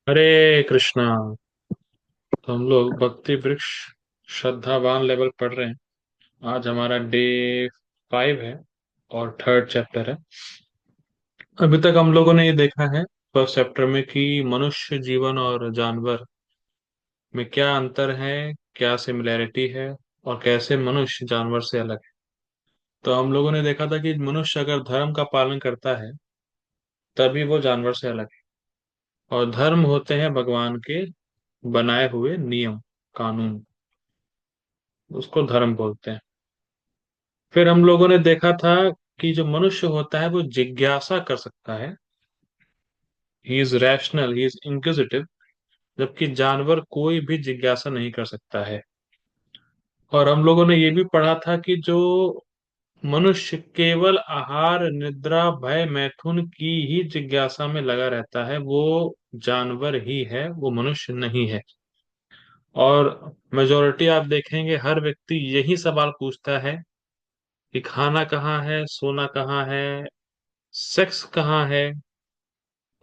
हरे कृष्णा। तो हम लोग भक्ति वृक्ष श्रद्धावान लेवल पढ़ रहे हैं। आज हमारा डे 5 है और थर्ड चैप्टर है। अभी तक हम लोगों ने ये देखा है फर्स्ट चैप्टर में कि मनुष्य जीवन और जानवर में क्या अंतर है, क्या सिमिलैरिटी है और कैसे मनुष्य जानवर से अलग है। तो हम लोगों ने देखा था कि मनुष्य अगर धर्म का पालन करता है तभी वो जानवर से अलग है। और धर्म होते हैं भगवान के बनाए हुए नियम, कानून, उसको धर्म बोलते हैं। फिर हम लोगों ने देखा था कि जो मनुष्य होता है वो जिज्ञासा कर सकता है। He is rational, he is inquisitive. जबकि जानवर कोई भी जिज्ञासा नहीं कर सकता है। और हम लोगों ने ये भी पढ़ा था कि जो मनुष्य केवल आहार निद्रा भय मैथुन की ही जिज्ञासा में लगा रहता है वो जानवर ही है, वो मनुष्य नहीं है। और मेजोरिटी आप देखेंगे हर व्यक्ति यही सवाल पूछता है कि खाना कहाँ है, सोना कहाँ है, सेक्स कहाँ है,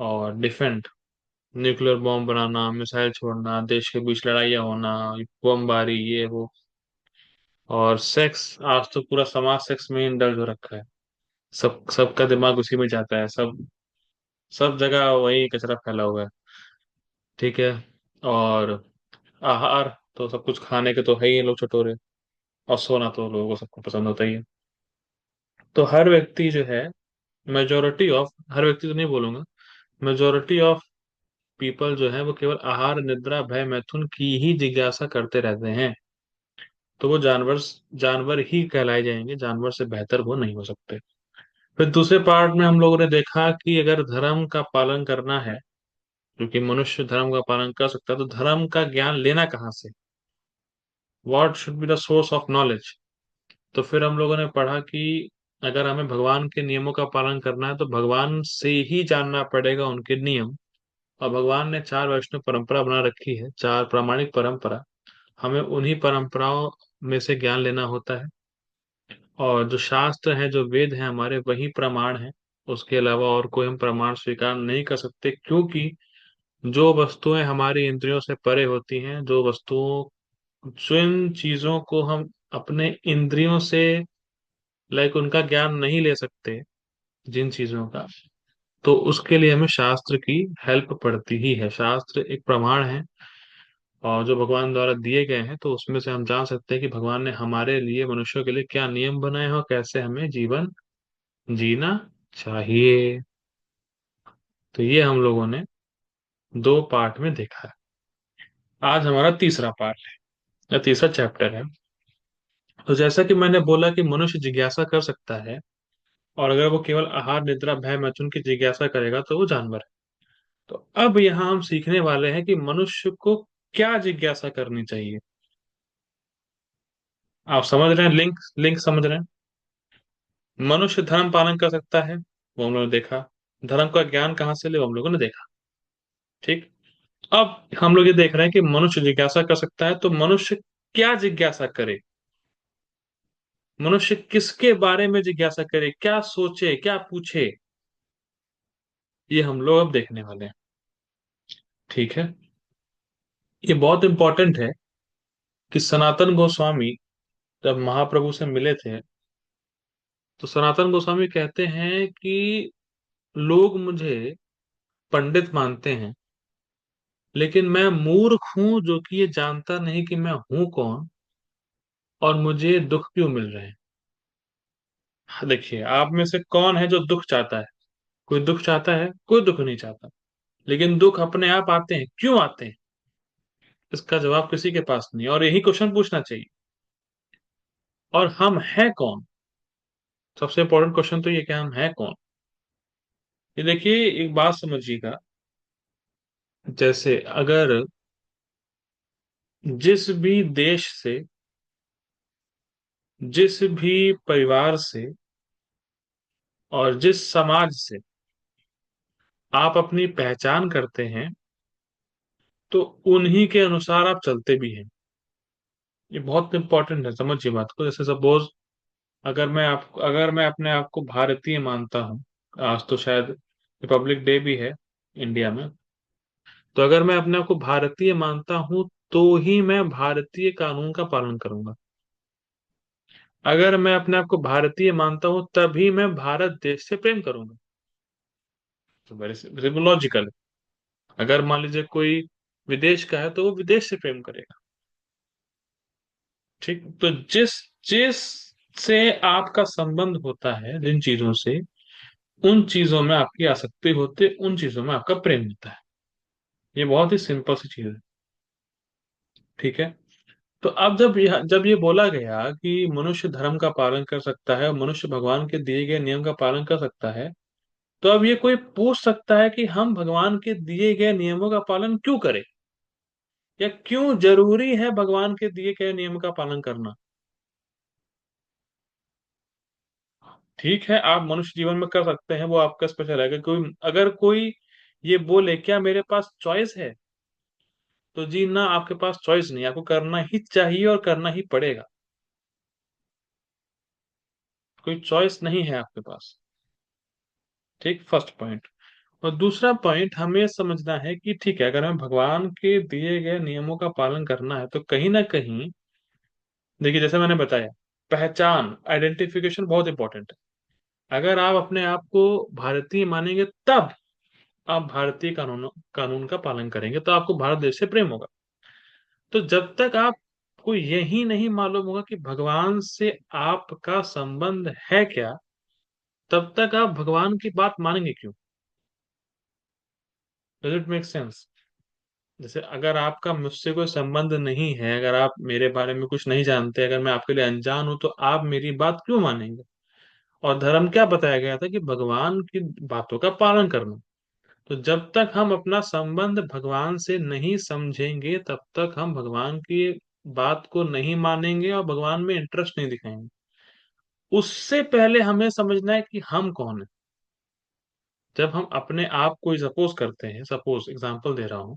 और डिफेंड, न्यूक्लियर बॉम्ब बनाना, मिसाइल छोड़ना, देश के बीच लड़ाइयाँ होना, बमबारी, ये वो। और सेक्स, आज तो पूरा समाज सेक्स में इंडल्ज हो रखा है। सबका दिमाग उसी में जाता है। सब जगह वही कचरा फैला हुआ है। ठीक है। और आहार तो सब कुछ खाने के तो है ही लोग चटोरे। और सोना तो लोगों को सबको पसंद होता ही है। तो हर व्यक्ति जो है, मेजोरिटी ऑफ, हर व्यक्ति तो नहीं बोलूंगा, मेजोरिटी ऑफ पीपल जो है वो केवल आहार निद्रा भय मैथुन की ही जिज्ञासा करते रहते हैं। तो वो जानवर जानवर ही कहलाए जाएंगे, जानवर से बेहतर वो नहीं हो सकते। फिर दूसरे पार्ट में हम लोगों ने देखा कि अगर धर्म का पालन करना है, क्योंकि मनुष्य धर्म का पालन कर सकता है, तो धर्म का ज्ञान लेना कहाँ से, what should be the source of knowledge. तो फिर हम लोगों ने पढ़ा कि अगर हमें भगवान के नियमों का पालन करना है तो भगवान से ही जानना पड़ेगा उनके नियम। और भगवान ने 4 वैष्णव परंपरा बना रखी है, 4 प्रामाणिक परंपरा। हमें उन्हीं परंपराओं में से ज्ञान लेना होता है। और जो शास्त्र है, जो वेद है हमारे, वही प्रमाण है। उसके अलावा और कोई हम प्रमाण स्वीकार नहीं कर सकते, क्योंकि जो वस्तुएं हमारी इंद्रियों से परे होती हैं, जो वस्तुओं, जिन चीजों को हम अपने इंद्रियों से, लाइक, उनका ज्ञान नहीं ले सकते, जिन चीजों का, तो उसके लिए हमें शास्त्र की हेल्प पड़ती ही है। शास्त्र एक प्रमाण है और जो भगवान द्वारा दिए गए हैं, तो उसमें से हम जान सकते हैं कि भगवान ने हमारे लिए, मनुष्यों के लिए क्या नियम बनाए हैं और कैसे हमें जीवन जीना चाहिए। तो ये हम लोगों ने 2 पार्ट में देखा है। आज हमारा तीसरा पार्ट है या तीसरा चैप्टर है। तो जैसा कि मैंने बोला कि मनुष्य जिज्ञासा कर सकता है, और अगर वो केवल आहार निद्रा भय मैथुन की जिज्ञासा करेगा तो वो जानवर है। तो अब यहाँ हम सीखने वाले हैं कि मनुष्य को क्या जिज्ञासा करनी चाहिए। आप समझ रहे हैं, लिंक लिंक समझ रहे हैं। मनुष्य धर्म पालन कर सकता है, वो हम लोगों ने देखा। धर्म का ज्ञान कहाँ से ले, वो हम लोगों ने देखा। ठीक। अब हम लोग ये देख रहे हैं कि मनुष्य जिज्ञासा कर सकता है, तो मनुष्य क्या जिज्ञासा करे, मनुष्य किसके बारे में जिज्ञासा करे, क्या सोचे, क्या पूछे, ये हम लोग अब देखने वाले हैं। ठीक है। ये बहुत इंपॉर्टेंट है कि सनातन गोस्वामी जब महाप्रभु से मिले थे, तो सनातन गोस्वामी कहते हैं कि लोग मुझे पंडित मानते हैं, लेकिन मैं मूर्ख हूं जो कि ये जानता नहीं कि मैं हूं कौन और मुझे दुख क्यों मिल रहे हैं। देखिए, आप में से कौन है जो दुख चाहता है? कोई दुख चाहता है? कोई दुख नहीं चाहता। लेकिन दुख अपने आप आते हैं, क्यों आते हैं, इसका जवाब किसी के पास नहीं। और यही क्वेश्चन पूछना चाहिए। और हम हैं कौन? सबसे इंपॉर्टेंट क्वेश्चन तो ये, कि हम हैं कौन। ये देखिए, एक बात समझिएगा। जैसे अगर जिस भी देश से, जिस भी परिवार से और जिस समाज से आप अपनी पहचान करते हैं, तो उन्हीं के अनुसार आप चलते भी हैं। ये बहुत इंपॉर्टेंट है, समझिए बात को। जैसे सपोज, अगर मैं अपने आप को भारतीय मानता हूँ, आज तो शायद रिपब्लिक डे भी है इंडिया में, तो अगर मैं अपने आप को भारतीय मानता हूं तो ही मैं भारतीय कानून का पालन करूंगा। अगर मैं अपने आप को भारतीय मानता हूं तभी मैं भारत देश से प्रेम करूंगा। तो वेरी सिंपल लॉजिकल है। अगर मान लीजिए कोई विदेश का है तो वो विदेश से प्रेम करेगा। ठीक, तो जिस जिस से आपका संबंध होता है, जिन चीजों से, उन चीजों में आपकी आसक्ति होती है, उन चीजों में आपका प्रेम होता है। ये बहुत ही सिंपल सी चीज है। ठीक है। तो अब जब ये बोला गया कि मनुष्य धर्म का पालन कर सकता है, मनुष्य भगवान के दिए गए नियम का पालन कर सकता है, तो अब ये कोई पूछ सकता है कि हम भगवान के दिए गए नियमों का पालन क्यों करें, या क्यों जरूरी है भगवान के दिए गए नियम का पालन करना। ठीक है, आप मनुष्य जीवन में कर सकते हैं, वो आपका स्पेशल है। अगर कोई ये बोले क्या मेरे पास चॉइस है, तो जी ना, आपके पास चॉइस नहीं, आपको करना ही चाहिए और करना ही पड़ेगा। कोई चॉइस नहीं है आपके पास। ठीक, फर्स्ट पॉइंट। और दूसरा पॉइंट हमें समझना है कि ठीक है, अगर हमें भगवान के दिए गए नियमों का पालन करना है तो कहीं ना कहीं, देखिए जैसे मैंने बताया, पहचान, आइडेंटिफिकेशन बहुत इंपॉर्टेंट है। अगर आप अपने आप को भारतीय मानेंगे तब आप भारतीय कानून का पालन करेंगे, तो आपको भारत देश से प्रेम होगा। तो जब तक आपको यही नहीं मालूम होगा कि भगवान से आपका संबंध है क्या, तब तक आप भगवान की बात मानेंगे क्यों? Does it make sense? जैसे अगर आपका मुझसे कोई संबंध नहीं है, अगर आप मेरे बारे में कुछ नहीं जानते, अगर मैं आपके लिए अनजान हूं, तो आप मेरी बात क्यों मानेंगे? और धर्म क्या बताया गया था कि भगवान की बातों का पालन करना। तो जब तक हम अपना संबंध भगवान से नहीं समझेंगे, तब तक हम भगवान की बात को नहीं मानेंगे और भगवान में इंटरेस्ट नहीं दिखाएंगे। उससे पहले हमें समझना है कि हम कौन है। जब हम अपने आप को सपोज करते हैं, सपोज एग्जांपल दे रहा हूं,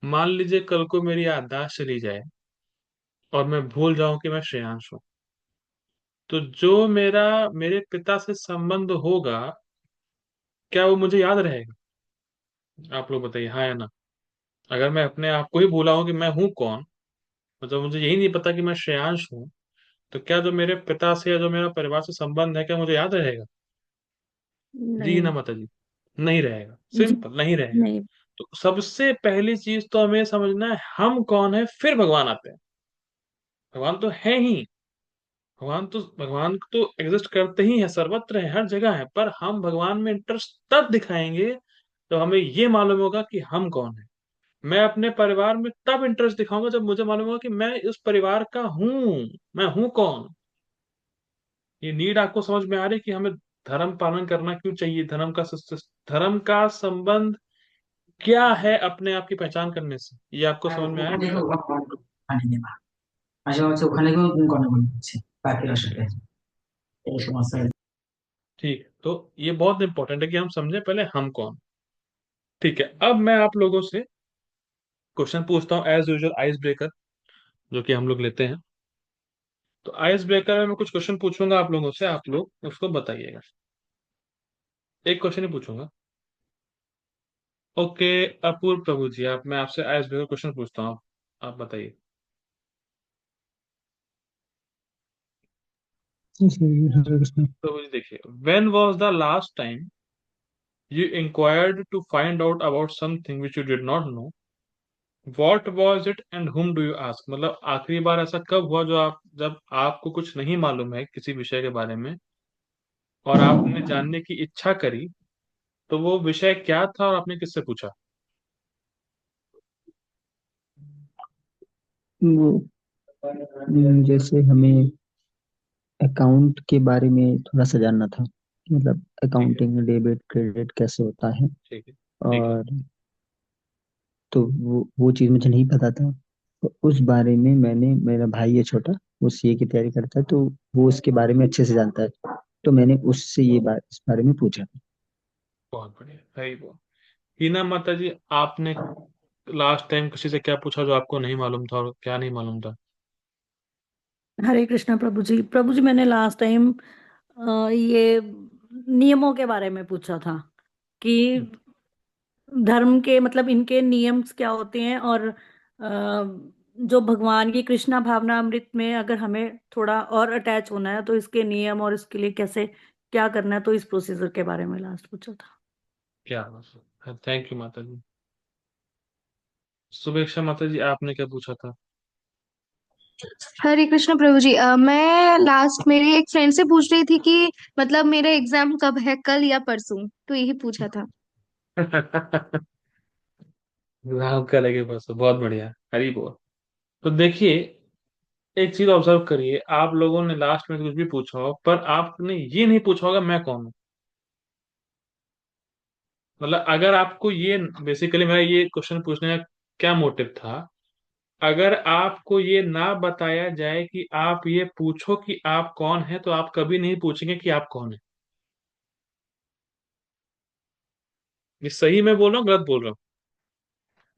मान लीजिए कल को मेरी याददाश्त चली जाए और मैं भूल जाऊं कि मैं श्रेयांश हूं, तो जो मेरे पिता से संबंध होगा, क्या वो मुझे याद रहेगा? आप लोग बताइए, हाँ या ना? अगर मैं अपने आप को ही भूला हूं कि मैं हूं कौन, मतलब मुझे यही नहीं पता कि मैं श्रेयांश हूँ, तो क्या जो मेरे पिता से या जो मेरा परिवार से संबंध है, क्या मुझे याद रहेगा? जी ना नहीं। माता जी? नहीं रहेगा, जी। सिंपल नहीं रहेगा। नहीं। तो सबसे पहली चीज तो हमें समझना है हम कौन है, फिर भगवान आते हैं। भगवान तो है ही, भगवान तो एग्जिस्ट करते ही है, सर्वत्र है, हर जगह है, पर हम भगवान में इंटरेस्ट तब दिखाएंगे तो हमें ये मालूम होगा कि हम कौन है। मैं अपने परिवार में तब इंटरेस्ट दिखाऊंगा जब मुझे मालूम होगा कि मैं इस परिवार का हूँ, मैं हूँ कौन। ये नीड आपको समझ में आ रही है कि हमें धर्म पालन करना क्यों चाहिए, धर्म का संबंध क्या है अपने आप की पहचान करने से, ये आपको আর समझ में आया ওখানে मेरी बात? পানি নেবা, মাঝে মাঝে ওখানে গিয়েও গন্ডগোল হচ্ছে পাখির अच्छा সাথে, अच्छा। এই সমস্যা। ठीक है, तो ये बहुत इंपॉर्टेंट है कि हम समझें पहले हम कौन। ठीक है, अब मैं आप लोगों से क्वेश्चन पूछता हूँ, एज यूजुअल आइस ब्रेकर, जो कि हम लोग लेते हैं। तो आइस ब्रेकर में मैं कुछ क्वेश्चन पूछूंगा आप लोगों से, आप लोग उसको बताइएगा। एक क्वेश्चन ही पूछूंगा। ओके, अपूर्व प्रभु जी, आप मैं आपसे आइस ब्रेकर क्वेश्चन पूछता हूँ, आप बताइए। जी, हरे कृष्ण। प्रभु जी देखिए, when was the last time you inquired to find out about something which you did not know, what was it and whom do you ask? मतलब आखिरी बार ऐसा कब हुआ जब आपको कुछ नहीं मालूम है किसी विषय के बारे में, और आपने जानने की इच्छा करी, तो वो विषय क्या था और आपने किससे पूछा? वो जैसे हमें अकाउंट के बारे में थोड़ा सा जानना था, मतलब ठीक है, अकाउंटिंग डेबिट क्रेडिट कैसे होता है। ठीक है, ठीक है। और तो वो चीज़ मुझे नहीं पता था। तो उस बारे में मैंने, मेरा भाई है छोटा, वो सीए की तैयारी करता है, तो वो उसके बारे में अच्छे से जानता है, तो मैंने उससे ये बात इस बारे में पूछा। बहुत बढ़िया, सही बोल। हीना माता जी, आपने लास्ट टाइम किसी से क्या पूछा जो आपको नहीं मालूम था, और क्या नहीं मालूम था? हरे कृष्णा प्रभु जी। प्रभु जी, मैंने लास्ट टाइम ये नियमों के बारे में पूछा था कि धर्म के मतलब इनके नियम क्या होते हैं, और जो भगवान की कृष्णा भावना अमृत में अगर हमें थोड़ा और अटैच होना है तो इसके नियम और इसके लिए कैसे क्या करना है, तो इस प्रोसीजर के बारे में लास्ट पूछा था। क्या बात, थैंक यू माता जी। शुभेच्छा माता जी, आपने क्या पूछा था? हरे कृष्ण प्रभु जी। मैं लास्ट मेरी एक फ्रेंड से पूछ रही थी कि मतलब मेरा एग्जाम कब है, कल या परसों, तो यही पूछा था। राम का लगे बस, बहुत बढ़िया, हरी बोल। तो देखिए, एक चीज ऑब्जर्व करिए, आप लोगों ने लास्ट में कुछ भी पूछा हो पर आपने ये नहीं पूछा होगा मैं कौन हूं। मतलब अगर आपको ये, बेसिकली मेरा ये क्वेश्चन पूछने का क्या मोटिव था, अगर आपको ये ना बताया जाए कि आप ये पूछो कि आप कौन है, तो आप कभी नहीं पूछेंगे कि आप कौन है। ये सही मैं बोल रहा हूँ, गलत बोल रहा हूँ?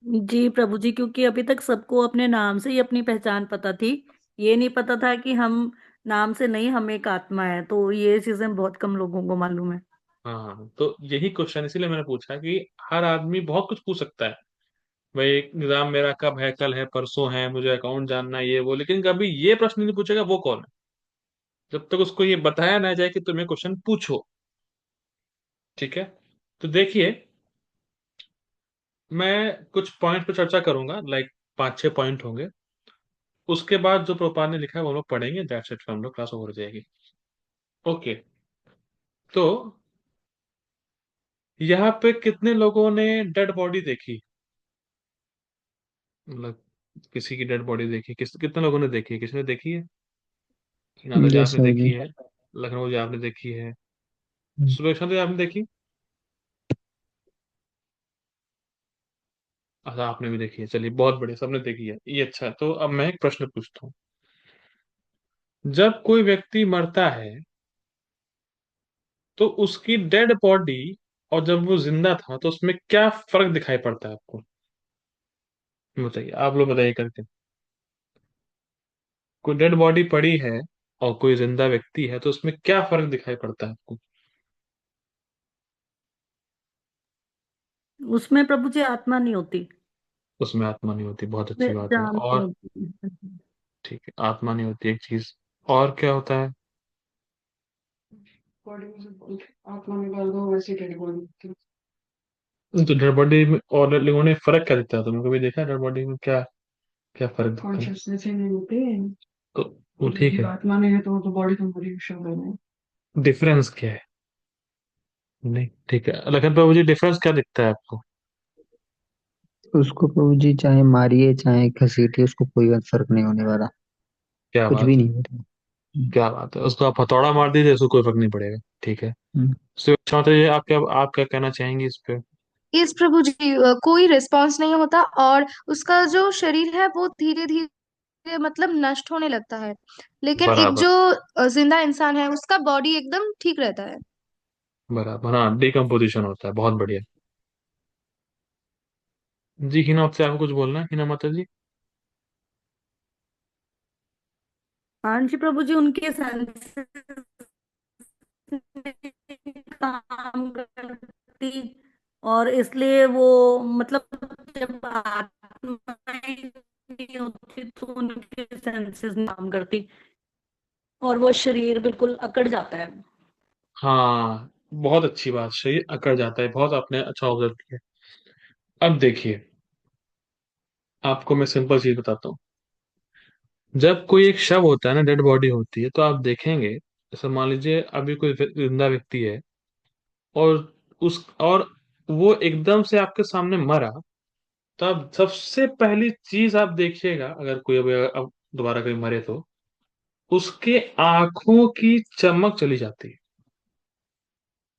जी प्रभु जी, क्योंकि अभी तक सबको अपने नाम से ही अपनी पहचान पता थी। ये नहीं पता था कि हम नाम से नहीं, हम एक आत्मा है, तो ये चीजें बहुत कम लोगों को मालूम है। हाँ, तो यही क्वेश्चन इसीलिए मैंने पूछा कि हर आदमी बहुत कुछ पूछ सकता है। भाई एग्जाम मेरा कब है, कल है, परसों है, मुझे अकाउंट जानना है, ये वो, लेकिन कभी ये प्रश्न नहीं पूछेगा वो कौन है, जब तक उसको ये बताया ना जाए कि तुम्हें क्वेश्चन पूछो। ठीक है? तो देखिए, मैं कुछ पॉइंट पे चर्चा करूंगा, लाइक 5-6 पॉइंट होंगे। उसके बाद जो प्रोपाल ने लिखा है वो हम लोग पढ़ेंगे, दैट्स इट, हम लोग क्लास ओवर हो जाएगी। ओके। तो यहाँ पे कितने लोगों ने डेड बॉडी देखी? मतलब किसी की डेड बॉडी देखी, कितने लोगों ने देखी है? किसने देखी है? हिना जी यस आपने सर देखी जी। है, लखनऊ जी आपने देखी है, हम्म, सुबह जी आपने देखी? अच्छा, आपने भी देखी है, चलिए बहुत बढ़िया, सबने देखी है, ये अच्छा है। तो अब मैं एक प्रश्न पूछता हूँ। जब कोई व्यक्ति मरता है तो उसकी डेड बॉडी और जब वो जिंदा था तो उसमें क्या फर्क दिखाई पड़ता है आपको? बताइए, आप लोग बताइए करके। कोई डेड बॉडी पड़ी है और कोई जिंदा व्यक्ति है, तो उसमें क्या फर्क दिखाई पड़ता है आपको? उसमें प्रभु जी आत्मा नहीं होती। उसमें आत्मा नहीं होती, बहुत वे अच्छी बात है। जान नहीं और होती। ठीक है, आत्मा नहीं होती, एक चीज और क्या होता है? बॉडी में से आत्मा निकाल दो, वैसी डेड बॉडी होती है। तो डेड बॉडी में और लोगों ने फर्क क्या दिखता है? तुमने कभी देखा डेड बॉडी में क्या क्या फर्क दिखता है? कॉन्शियसनेस ही नहीं होती। तो वो ठीक है, आत्मा नहीं है तो वो तो बॉडी तो मरी शव है। डिफरेंस क्या है? नहीं, ठीक है, लखन बाबू जी, डिफरेंस क्या दिखता है आपको? उसको प्रभु जी चाहे मारिए चाहे घसीटिए उसको कोई फर्क नहीं होने वाला। क्या कुछ भी बात है, नहीं होता। हम्म, क्या बात है, उसको आप हथौड़ा मार दीजिए, उसको कोई फर्क नहीं पड़ेगा। ठीक है। हम्म। तो अच्छा, बताइए, आप क्या कहना चाहेंगे इस पे? इस प्रभु जी कोई रिस्पॉन्स नहीं होता, और उसका जो शरीर है वो धीरे धीरे मतलब नष्ट होने लगता है। लेकिन एक बराबर, जो जिंदा इंसान है उसका बॉडी एकदम ठीक रहता है। बराबर, हाँ, डिकम्पोजिशन होता है, बहुत बढ़िया। जी हिना, आपसे आपको कुछ बोलना है, हिना माता जी? हाँ जी प्रभु जी, उनके सेंसेस काम करती, और इसलिए वो मतलब जब आत्मा नहीं होती तो उनके सेंसेस नहीं काम करती, और वो शरीर बिल्कुल अकड़ जाता है। हाँ, बहुत अच्छी बात, शरीर अकड़ जाता है, बहुत आपने अच्छा ऑब्जर्व किया। अब देखिए, आपको मैं सिंपल चीज बताता हूँ। जब कोई एक शव होता है ना, डेड बॉडी होती है, तो आप देखेंगे, जैसे मान लीजिए अभी कोई जिंदा व्यक्ति है, और और वो एकदम से आपके सामने मरा, तो आप सबसे पहली चीज आप देखिएगा, अगर कोई अभी अब दोबारा कभी मरे तो उसके आंखों की चमक चली जाती है।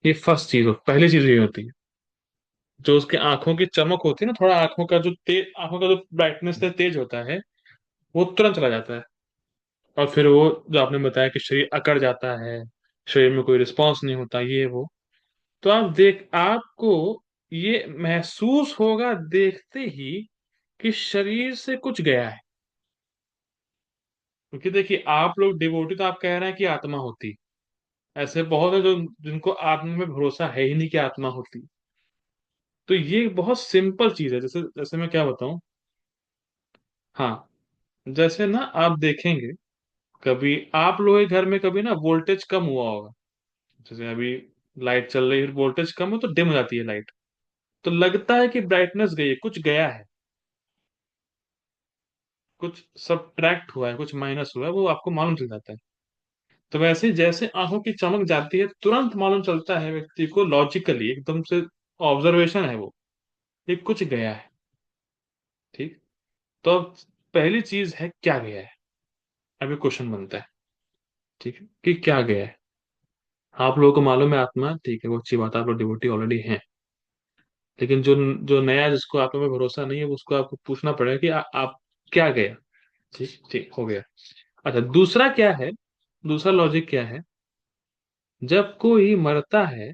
ये फर्स्ट चीज पहली चीज ये होती है, जो उसके आंखों की चमक होती है ना, थोड़ा आंखों का जो तेज, आंखों का जो ब्राइटनेस तेज होता है, वो तुरंत चला जाता है। और फिर वो जो आपने बताया कि शरीर अकड़ जाता है, शरीर में कोई रिस्पांस नहीं होता, ये वो, तो आपको ये महसूस होगा देखते ही कि शरीर से कुछ गया है। क्योंकि देखिए, आप लोग डिवोटी, तो आप कह रहे हैं कि आत्मा होती, ऐसे बहुत है जो जिनको आत्मा में भरोसा है ही नहीं कि आत्मा होती। तो ये बहुत सिंपल चीज है। जैसे जैसे मैं क्या बताऊं। हाँ, जैसे ना आप देखेंगे, कभी आप लोगों के घर में कभी ना वोल्टेज कम हुआ होगा। जैसे अभी लाइट चल रही है, वोल्टेज कम हो तो डिम हो जाती है लाइट, तो लगता है कि ब्राइटनेस गई है, कुछ गया है, कुछ सब्ट्रैक्ट हुआ है, कुछ माइनस हुआ है, वो आपको मालूम चल जाता है। तो वैसे ही जैसे आंखों की चमक जाती है, तुरंत मालूम चलता है व्यक्ति को, लॉजिकली एकदम से ऑब्जर्वेशन है वो, ये कुछ गया है। ठीक। तो अब पहली चीज है क्या गया है। अभी क्वेश्चन बनता है, ठीक है, कि क्या गया है। आप लोगों को मालूम है आत्मा, ठीक है, वो अच्छी बात है, आप लोग डिवोटी ऑलरेडी हैं। लेकिन जो जो नया, जिसको आप में भरोसा नहीं है, उसको आपको पूछना पड़ेगा कि आप क्या गया। ठीक ठीक हो गया। अच्छा, दूसरा क्या है, दूसरा लॉजिक क्या है। जब कोई मरता है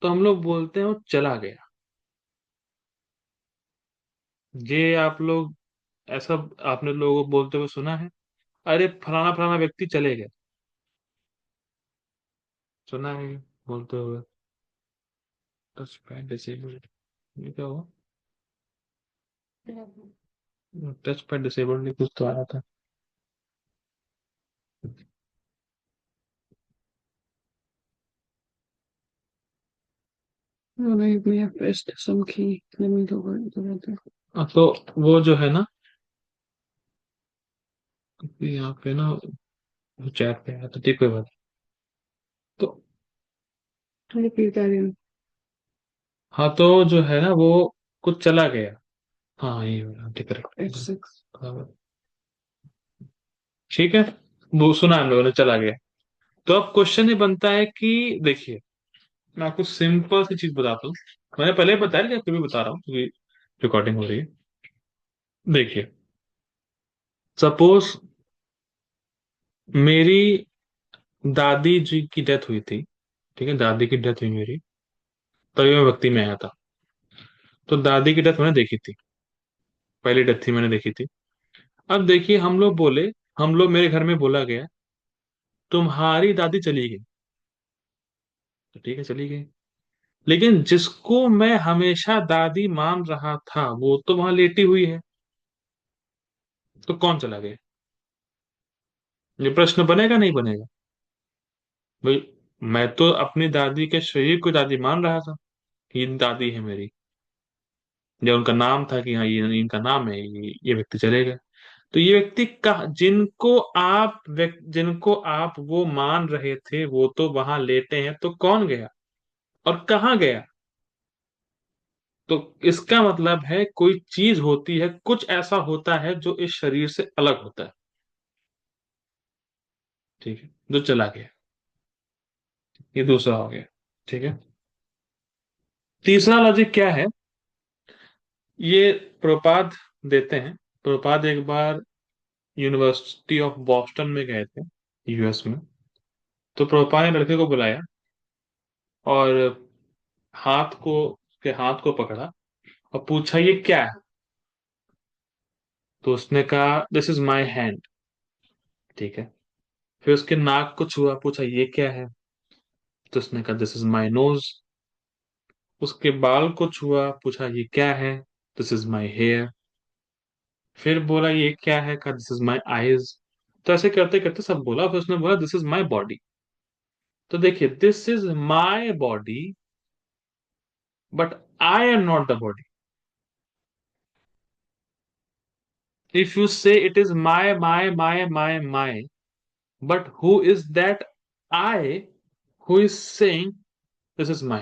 तो हम लोग बोलते हैं वो चला गया। ये आप लोग ऐसा, आपने लोगों को बोलते हुए सुना है, अरे फलाना फलाना व्यक्ति चले गए, सुना है ये बोलते हुए। टच पैड डिसेबल्ड, ये क्या हुआ। टच पैड डिसेबल्ड नहीं, कुछ तो आया था। Maybe we have pressed some key. Let me go over it. तो वो जो है ना, यहाँ पे ना चैट पे आया था, ठीक, कोई बात नहीं। तो Repeat that again. हाँ, तो जो है ना वो कुछ चला गया। हाँ ये वाला, ठीक है। F6. ठीक है, वो सुना हम लोगों ने, चला गया। तो अब क्वेश्चन ये बनता है कि देखिए, मैं आपको सिंपल सी चीज बताता हूँ। मैंने पहले ही बताया, लेकिन फिर भी बता रहा हूँ क्योंकि रिकॉर्डिंग हो रही है। देखिए, सपोज मेरी दादी जी की डेथ हुई थी, ठीक है, दादी की डेथ हुई मेरी, तभी मैं भक्ति में आया था। तो दादी की डेथ मैंने देखी थी, पहली डेथ थी, मैंने देखी थी। अब देखिए, हम लोग बोले, हम लोग, मेरे घर में बोला गया, तुम्हारी दादी चली गई। तो ठीक है, चली गई। लेकिन जिसको मैं हमेशा दादी मान रहा था, वो तो वहां लेटी हुई है। तो कौन चला गया। ये प्रश्न बनेगा नहीं बनेगा भाई। मैं तो अपनी दादी के शरीर को दादी मान रहा था, ये दादी है मेरी, या उनका नाम था कि हाँ ये इनका नाम है, ये व्यक्ति चले गए। तो ये व्यक्ति का, जिनको आप वो मान रहे थे, वो तो वहां लेटे हैं, तो कौन गया और कहाँ गया। तो इसका मतलब है कोई चीज होती है, कुछ ऐसा होता है जो इस शरीर से अलग होता है, ठीक है, जो चला गया। ये दूसरा हो गया। ठीक है। तीसरा लॉजिक क्या है। ये प्रोपाद देते हैं। प्रोपाद एक बार यूनिवर्सिटी ऑफ बॉस्टन में गए थे, यूएस में। तो प्रोपा ने लड़के को बुलाया और हाथ को पकड़ा और पूछा ये क्या है। तो उसने कहा दिस इज माई हैंड। ठीक है। फिर उसके नाक को छुआ, पूछा ये क्या है। तो उसने कहा दिस इज माई नोज। उसके बाल को छुआ, पूछा ये क्या है। This is my hair. फिर बोला ये क्या है, कहा दिस इज माई आईज। तो ऐसे करते करते सब बोला, फिर उसने बोला दिस इज माई बॉडी। तो देखिए, this is my body, but I am not the body. If you say it is my, but who is that I who is saying this is my।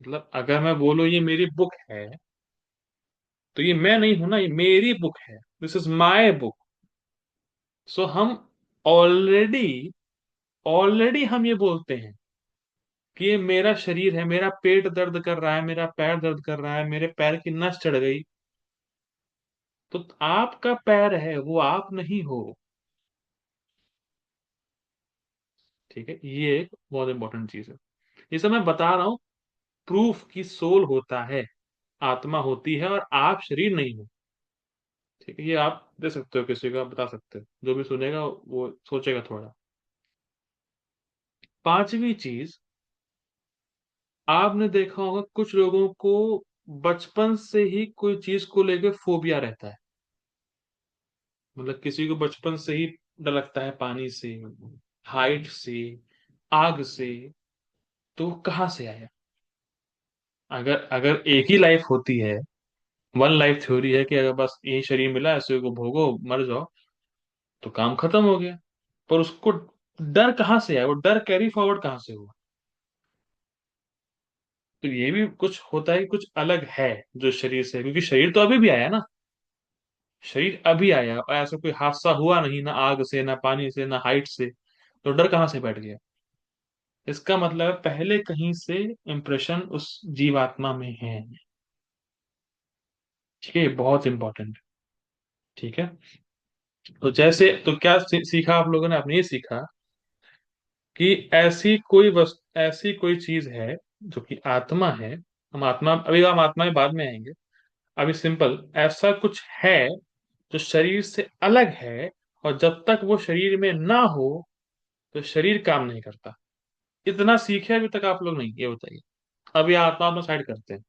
मतलब अगर मैं बोलूं ये मेरी book है, तो ये मैं नहीं हूं ना, ये मेरी बुक है, दिस इज माई बुक। सो हम ऑलरेडी ऑलरेडी हम ये बोलते हैं कि ये मेरा शरीर है, मेरा पेट दर्द कर रहा है, मेरा पैर दर्द कर रहा है, मेरे पैर की नस चढ़ गई, तो आपका पैर है, वो आप नहीं हो। ठीक है, ये एक बहुत इंपॉर्टेंट चीज है। ये सब मैं बता रहा हूं, प्रूफ की सोल होता है, आत्मा होती है, और आप शरीर नहीं हो। ठीक है, ये आप दे सकते हो, किसी को आप बता सकते हो, जो भी सुनेगा वो सोचेगा थोड़ा। पांचवी चीज, आपने देखा होगा कुछ लोगों को बचपन से ही कोई चीज को लेके फोबिया रहता है। मतलब किसी को बचपन से ही डर लगता है पानी से, हाइट से, आग से। तो वो कहाँ से आया? अगर अगर एक ही लाइफ होती है, वन लाइफ थ्योरी है कि अगर बस यही शरीर मिला है, इसी को भोगो मर जाओ, तो काम खत्म हो गया। पर उसको डर कहाँ से आया? वो डर कैरी फॉरवर्ड कहाँ से हुआ? तो ये भी कुछ होता है, कुछ अलग है जो शरीर से है, क्योंकि शरीर तो अभी भी आया ना। शरीर अभी आया और ऐसा कोई हादसा हुआ नहीं, ना आग से, ना पानी से, ना हाइट से। तो डर कहाँ से बैठ गया? इसका मतलब है पहले कहीं से इंप्रेशन उस जीवात्मा में है। ठीक है, ये बहुत इंपॉर्टेंट है। ठीक है। तो जैसे तो क्या सीखा आप लोगों ने? आपने ये सीखा कि ऐसी कोई चीज है जो कि आत्मा है। हम आत्मा में बाद में आएंगे। अभी सिंपल ऐसा कुछ है जो शरीर से अलग है, और जब तक वो शरीर में ना हो तो शरीर काम नहीं करता। इतना सीखे अभी तक आप लोग नहीं? ये बताइए। अभी आत्मा में साइड करते हैं।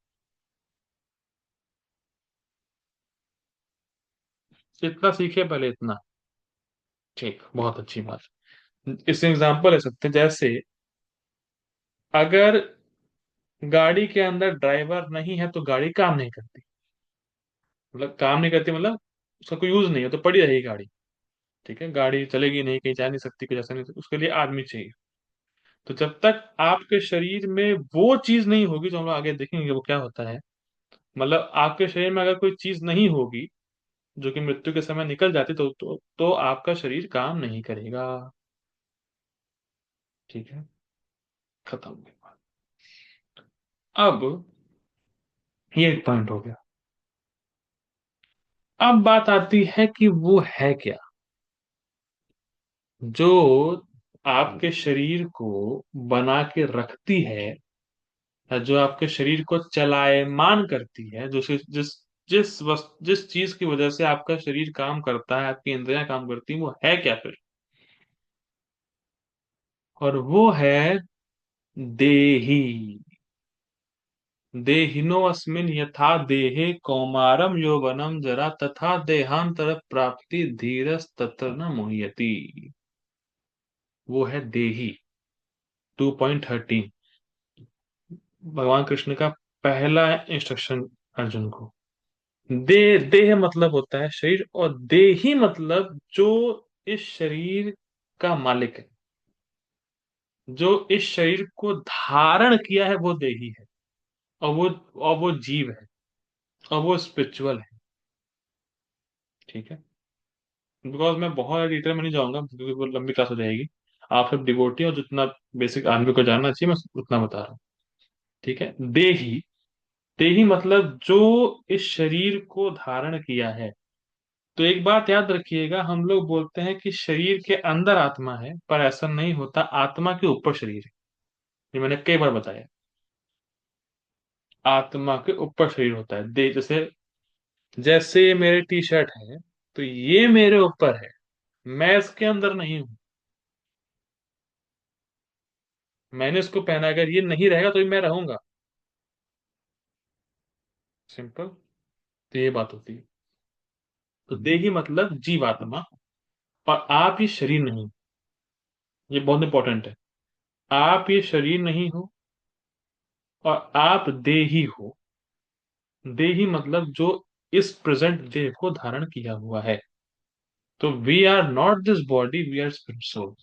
इतना सीखे पहले, इतना। ठीक, बहुत अच्छी बात। इससे एग्जांपल ले सकते हैं, जैसे अगर गाड़ी के अंदर ड्राइवर नहीं है तो गाड़ी काम नहीं करती। मतलब काम नहीं करती मतलब उसका कोई यूज नहीं है तो पड़ी रहेगी गाड़ी। ठीक है, गाड़ी चलेगी नहीं, कहीं जा नहीं सकती, कुछ ऐसा नहीं, उसके लिए आदमी चाहिए। तो जब तक आपके शरीर में वो चीज नहीं होगी, जो हम लोग आगे देखेंगे वो क्या होता है। मतलब आपके शरीर में अगर कोई चीज नहीं होगी जो कि मृत्यु के समय निकल जाती, तो आपका शरीर काम नहीं करेगा। ठीक है, खत्म हो गई। अब ये एक पॉइंट हो गया। अब बात आती है कि वो है क्या जो आपके शरीर को बना के रखती है, या जो आपके शरीर को चलायमान करती है, जो जिस चीज की वजह से आपका शरीर काम करता है, आपकी इंद्रियां काम करती हैं, वो है क्या फिर? और वो है देही। देहिनोऽस्मिन् यथा देहे कौमारम यौवनम जरा तथा देहांतर प्राप्ति धीरस्तत्र न मुह्यति। वो है देही। 2.13, भगवान कृष्ण का पहला इंस्ट्रक्शन अर्जुन को। देह मतलब होता है शरीर, और देही मतलब जो इस शरीर का मालिक है, जो इस शरीर को धारण किया है, वो देही है। और वो जीव है, और वो स्पिरिचुअल है। ठीक है। बिकॉज मैं बहुत डिटेल में नहीं जाऊंगा क्योंकि वो लंबी क्लास हो जाएगी। आप सब डिवोटी और जितना बेसिक आदमी को जानना चाहिए मैं उतना बता रहा हूँ। ठीक है। देही, देही मतलब जो इस शरीर को धारण किया है। तो एक बात याद रखिएगा, हम लोग बोलते हैं कि शरीर के अंदर आत्मा है, पर ऐसा नहीं होता। आत्मा के ऊपर शरीर है। ये मैंने कई बार बताया। आत्मा के ऊपर शरीर होता है। दे जैसे जैसे ये मेरे टी शर्ट है, तो ये मेरे ऊपर है, मैं इसके अंदर नहीं हूं। मैंने इसको पहना, अगर ये नहीं रहेगा तो भी मैं रहूंगा। सिंपल। तो ये बात होती है। तो देही मतलब जीवात्मा, और आप ये शरीर नहीं। ये बहुत इंपॉर्टेंट है। आप ये शरीर नहीं हो, और आप देही हो। देही मतलब जो इस प्रेजेंट देह को धारण किया हुआ है। तो we are not this body, we are spirit soul.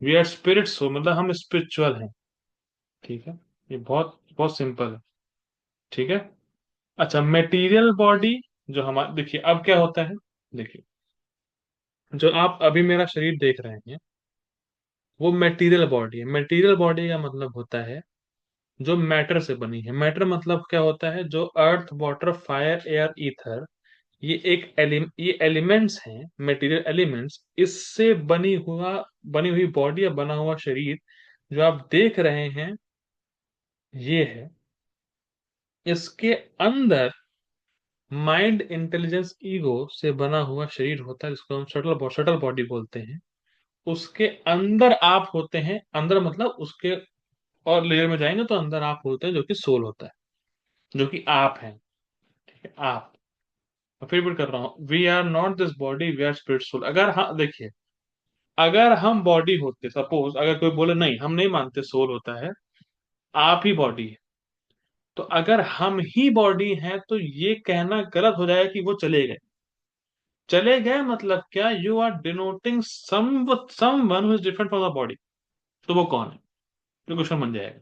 We are spirit soul मतलब हम स्पिरिचुअल हैं। ठीक है। ये बहुत बहुत सिंपल है। ठीक है। अच्छा, मेटीरियल बॉडी जो हमारा, देखिए अब क्या होता है। देखिए, जो आप अभी मेरा शरीर देख रहे हैं, वो मेटीरियल बॉडी है। मेटीरियल बॉडी का मतलब होता है जो मैटर से बनी है। मैटर मतलब क्या होता है? जो अर्थ, वाटर, फायर, एयर, ईथर, ये एलिमेंट्स हैं, मटेरियल एलिमेंट्स। इससे बनी हुई बॉडी या बना हुआ शरीर जो आप देख रहे हैं, ये है। इसके अंदर माइंड, इंटेलिजेंस, ईगो से बना हुआ शरीर होता है, जिसको हम शटल बॉडी बोलते हैं। उसके अंदर आप होते हैं। अंदर मतलब उसके और लेयर में जाएंगे तो अंदर आप होते हैं जो कि सोल होता है, जो कि आप हैं। ठीक है, आप। मैं फिर कर रहा हूँ, we are not this body, we are spirit soul. अगर हाँ देखिए, अगर हम बॉडी होते, सपोज अगर कोई बोले नहीं हम नहीं मानते सोल होता है, आप ही बॉडी है, तो अगर हम ही बॉडी हैं तो ये कहना गलत हो जाएगा कि वो चले गए। चले गए मतलब क्या, you are denoting someone who is different from the body. तो वो कौन है, तो क्वेश्चन बन जाएगा।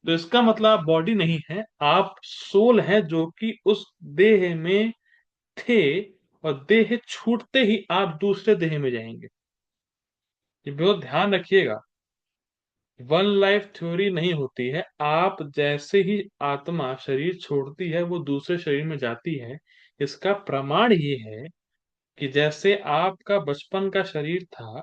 तो इसका मतलब आप बॉडी नहीं है, आप सोल है जो कि उस देह में थे, और देह छूटते ही आप दूसरे देह में जाएंगे। ये बहुत ध्यान रखिएगा, वन लाइफ थ्योरी नहीं होती है। आप जैसे ही आत्मा शरीर छोड़ती है वो दूसरे शरीर में जाती है। इसका प्रमाण ये है कि जैसे आपका बचपन का शरीर था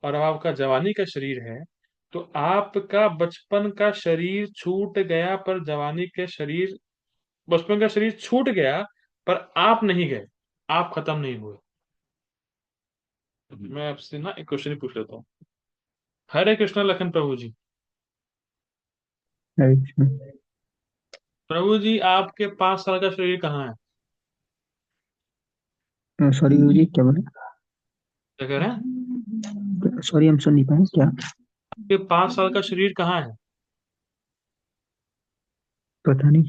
और अब आपका जवानी का शरीर है, तो आपका बचपन का शरीर छूट गया पर जवानी के शरीर, बचपन का शरीर छूट गया पर आप नहीं गए, आप खत्म नहीं हुए। मैं आपसे ना एक क्वेश्चन पूछ लेता हूँ। हरे कृष्णा लखन प्रभु जी। हरे कृष्ण। प्रभु जी आपके 5 साल का शरीर कहाँ है? सॉरी गुरु जी, क्या बोले? क्या कह रहे हैं? सॉरी, हम सुन नहीं पाए क्या? आपके 5 साल का शरीर कहाँ है? पता नहीं,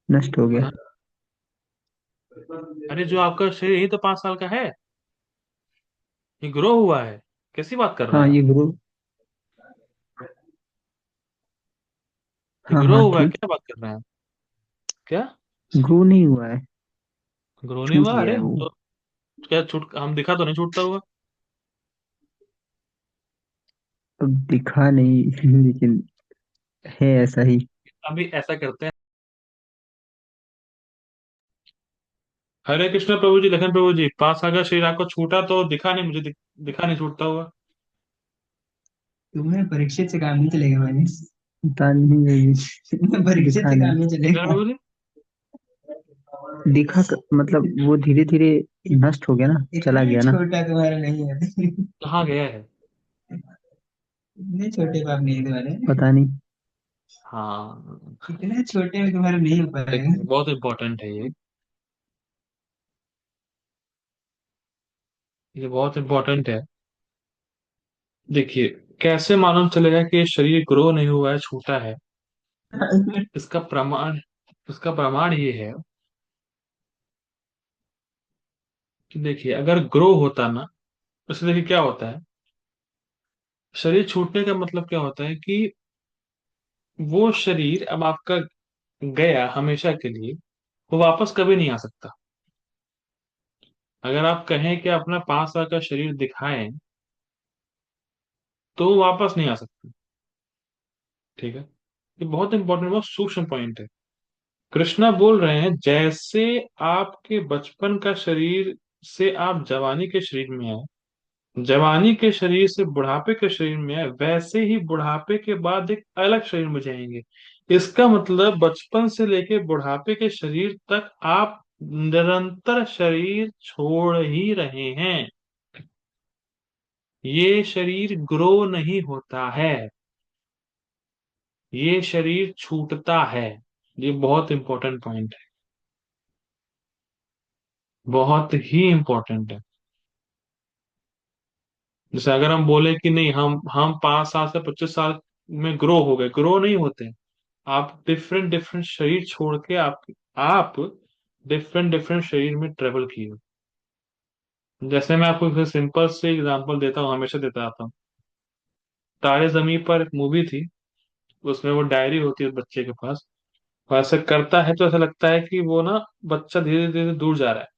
नष्ट हो गया। हाँ? अरे जो आपका शरीर यही तो 5 साल का है, ये ग्रो हुआ है। कैसी बात कर रहे हाँ हैं आप? ये गुरु। ये हाँ ग्रो हाँ हुआ है, ठीक। क्या बात कर रहे हैं? क्या ग्रो नहीं हुआ है, ग्रो नहीं छूट हुआ? गया अरे है वो। तो क्या छूट, हम दिखा तो नहीं छूटता हुआ? अब दिखा नहीं लेकिन है ऐसा ही। अभी ऐसा करते हैं, हरे कृष्ण प्रभु जी, लखन प्रभु जी, 5 साल का शरीर आपको छूटा तो दिखा नहीं मुझे, दिखा नहीं छूटता हुआ। तुम्हें परीक्षित से काम नहीं चलेगा मैंने। पता नहीं है ये। तुम्हें परीक्षित से काम नहीं लखन चलेगा। प्रभु जी, मतलब वो धीरे धीरे नष्ट हो गया ना, चला गया ना। छोटा तुम्हारा नहीं है। कहाँ गया है? इतने छोटे बाप नहीं है तुम्हारे, पता नहीं। हाँ, इतने छोटे में तुम्हारा नहीं हो पाएगा। देखिए बहुत इंपॉर्टेंट है ये बहुत इंपॉर्टेंट है। देखिए, कैसे मालूम चलेगा कि ये शरीर ग्रो नहीं हुआ है, छूटा है? इसका प्रमाण, इसका प्रमाण ये है कि देखिए अगर ग्रो होता ना, तो देखिए क्या होता है, शरीर छूटने का मतलब क्या होता है कि वो शरीर अब आपका गया हमेशा के लिए, वो वापस कभी नहीं आ सकता। अगर आप कहें कि अपना 5 साल का शरीर दिखाएं तो वो वापस नहीं आ सकता। ठीक है, ये बहुत इंपॉर्टेंट, बहुत सूक्ष्म पॉइंट है। कृष्णा बोल रहे हैं जैसे आपके बचपन का शरीर से आप जवानी के शरीर में आए, जवानी के शरीर से बुढ़ापे के शरीर में आए, वैसे ही बुढ़ापे के बाद एक अलग शरीर में जाएंगे। इसका मतलब बचपन से लेके बुढ़ापे के शरीर तक आप निरंतर शरीर छोड़ ही रहे हैं। ये शरीर ग्रो नहीं होता है, ये शरीर छूटता है। ये बहुत इंपॉर्टेंट पॉइंट है, बहुत ही इंपॉर्टेंट है। जैसे अगर हम बोले कि नहीं हम 5 साल से 25 साल में ग्रो हो गए, ग्रो नहीं होते। आप डिफरेंट डिफरेंट शरीर छोड़ के आप डिफरेंट डिफरेंट शरीर में ट्रेवल किए। जैसे मैं आपको सिंपल से एग्जांपल देता हूँ, हमेशा देता आता हूँ। तारे जमीन पर एक मूवी थी, उसमें वो डायरी होती है उस बच्चे के पास, और ऐसा करता है तो ऐसा लगता है कि वो ना बच्चा धीरे धीरे दूर जा रहा है,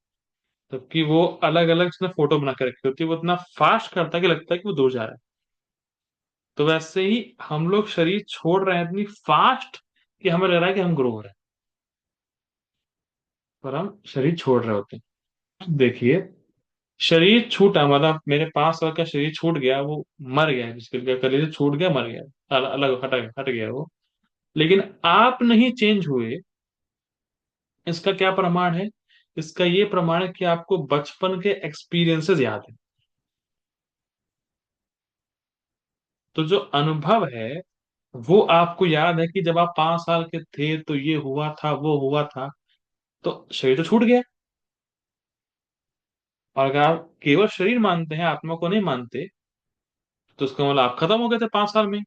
जबकि वो अलग अलग उसने फोटो बना के रखी होती है, वो इतना फास्ट करता है कि लगता है कि वो दूर जा रहा है। तो वैसे ही हम लोग शरीर छोड़ रहे हैं इतनी फास्ट कि हमें लग रहा है कि हम ग्रो हो रहे हैं, पर हम शरीर छोड़ रहे होते हैं। देखिए, शरीर छूटा मतलब मेरे 5 साल का शरीर छूट गया, वो मर गया, जिसके कलेजे छूट गया, मर गया, अलग हट गया वो। लेकिन आप नहीं चेंज हुए। इसका क्या प्रमाण है? इसका ये प्रमाण है कि आपको बचपन के एक्सपीरियंसेस याद है। तो जो अनुभव है वो आपको याद है कि जब आप 5 साल के थे तो ये हुआ था, वो हुआ था, तो शरीर तो छूट गया। और अगर आप केवल शरीर मानते हैं, आत्मा को नहीं मानते, तो उसका मतलब आप खत्म हो गए थे 5 साल में।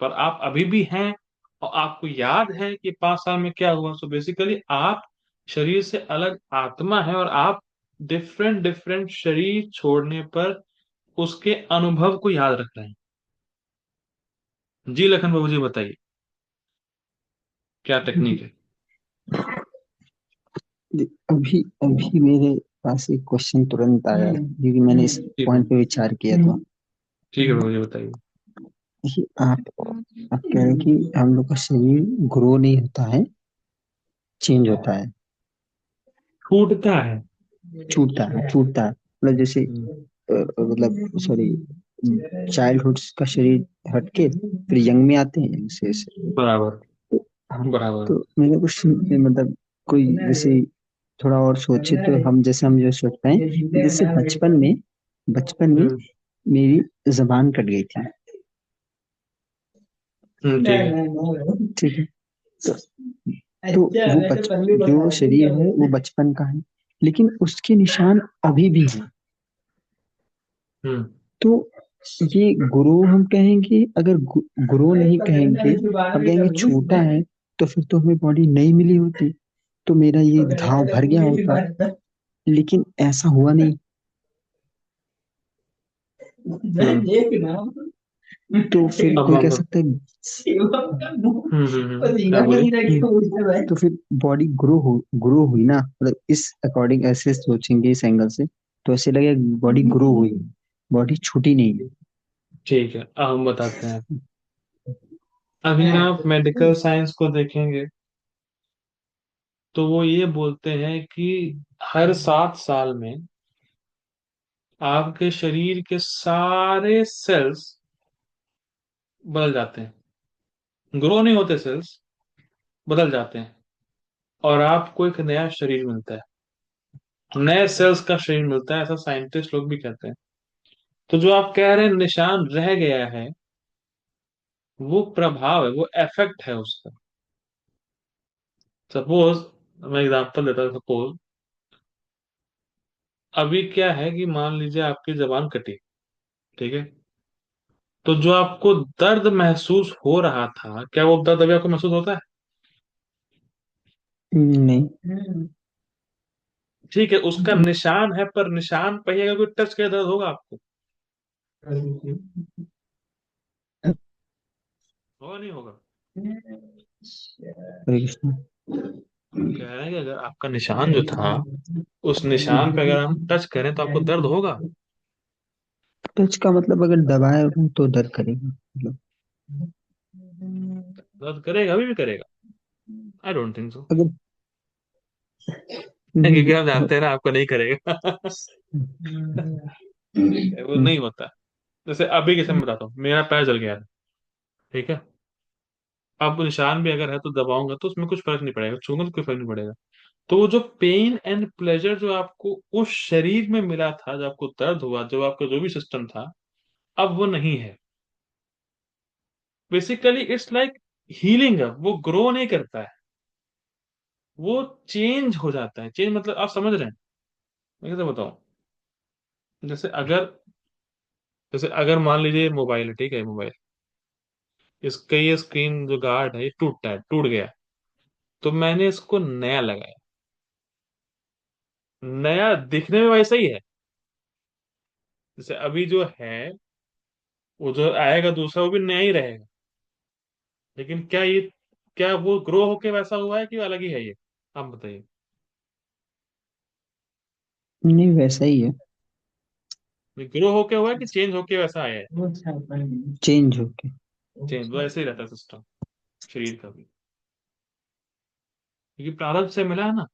पर आप अभी भी हैं, और आपको याद है कि 5 साल में क्या हुआ। सो बेसिकली आप शरीर से अलग आत्मा है, और आप डिफरेंट डिफरेंट शरीर छोड़ने पर उसके अनुभव को याद रख रहे हैं। जी लखन बाबू जी, बताइए क्या टेक्निक है। अभी अभी मेरे पास एक क्वेश्चन तुरंत आया है, क्योंकि मैंने इस ठीक है, पॉइंट पे विचार किया था। ठीक है बाबू जी, बताइए। कि आप कह रहे हैं कि हम लोग का शरीर ग्रो नहीं होता है, चेंज होता है, छूटता है। छूटता है, मतलब जैसे हम्म, मतलब सॉरी, चाइल्डहुड का शरीर हटके फिर यंग में आते हैं, ऐसे ऐसे। बराबर, हाँ, बराबर। तो मेरा क्वेश्चन मतलब कोई जैसे थोड़ा और सोचे तो हम जैसे हम जो सोचते हैं कि जैसे बचपन में हम्म, मेरी जबान कट गई थी। ठीक है। ठीक है, तो वो जो शरीर है वो बचपन का है, लेकिन उसके निशान अभी भी हैं। हम्म, तो ये गुरु हम कहेंगे, अगर गुरु नहीं कहेंगे और कहेंगे छोटा है, तो फिर तो हमें बॉडी नहीं मिली होती, तो मेरा ये घाव भर गया होता, लेकिन ऐसा हुआ नहीं। हम्म। तो फिर अब कोई हम कह सकता है क्या बोले। तो फिर बॉडी ग्रो हुई ना, मतलब इस अकॉर्डिंग ऐसे सोचेंगे इस एंगल से, तो ऐसे लगेगा बॉडी ग्रो हुई, बॉडी छूटी नहीं। ठीक है, अब हम बताते हैं। अभी आप मेडिकल साइंस को देखेंगे तो वो ये बोलते हैं कि हर 7 साल में आपके शरीर के सारे सेल्स बदल जाते हैं। ग्रो नहीं होते सेल्स, बदल जाते हैं, और आपको एक नया शरीर मिलता है, नए सेल्स का शरीर मिलता है, ऐसा साइंटिस्ट लोग भी कहते हैं। तो जो आप कह रहे हैं निशान रह गया है, वो प्रभाव है, वो इफेक्ट है उसका। सपोज, मैं एग्जांपल देता हूँ। सपोज अभी क्या है कि मान लीजिए आपकी जबान कटी, ठीक है, तो जो आपको दर्द महसूस हो रहा था, क्या वो दर्द अभी आपको महसूस होता है? नहीं। ठीक है, उसका निशान है, पर निशान पे ही अगर कोई टच करे दर्द होगा आपको? होगा, नहीं होगा? हरे कृष्ण। कह रहे हैं कि अगर आपका निशान जो था, उस निशान पे अगर हम टच करें तो आपको दर्द होगा? टच का मतलब अगर दबाए रहो तो दर्द करेगा, मतलब दर्द करेगा, अभी भी करेगा? I don't think so. अगर क्योंकि हम जानते हैं ना आपको नहीं करेगा। ठीक है, वो नहीं होता। जैसे अभी कैसे मैं बताता हूँ, मेरा पैर जल गया है, ठीक है। अब निशान भी अगर है तो दबाऊंगा तो उसमें कुछ फर्क नहीं पड़ेगा, छूंगा तो कोई फर्क नहीं पड़ेगा। तो वो जो पेन एंड प्लेजर जो आपको उस शरीर में मिला था, जब आपको दर्द हुआ, जब आपका जो भी सिस्टम था, अब वो नहीं है। बेसिकली इट्स लाइक हीलिंग, अब वो ग्रो नहीं करता है, वो चेंज हो जाता है। चेंज मतलब आप समझ रहे हैं मैं कैसे बताऊं। जैसे अगर जैसे अगर मान लीजिए मोबाइल है, ठीक है, मोबाइल, इसका ये स्क्रीन जो गार्ड है ये टूटता है, टूट गया, तो मैंने इसको नया लगाया। नया दिखने में वैसा ही है, जैसे अभी जो है, वो जो आएगा दूसरा वो भी नया ही रहेगा। लेकिन क्या वो ग्रो होके वैसा हुआ है कि अलग ही है ये? आप बताइए। नहीं वैसा ही है, ग्रो होके हुआ है कि चेंज होके वैसा आया है? चेंज होके। चेंज, वो ऐसे ही रहता है सिस्टम शरीर का भी, क्योंकि प्रारब्ध से मिला है ना।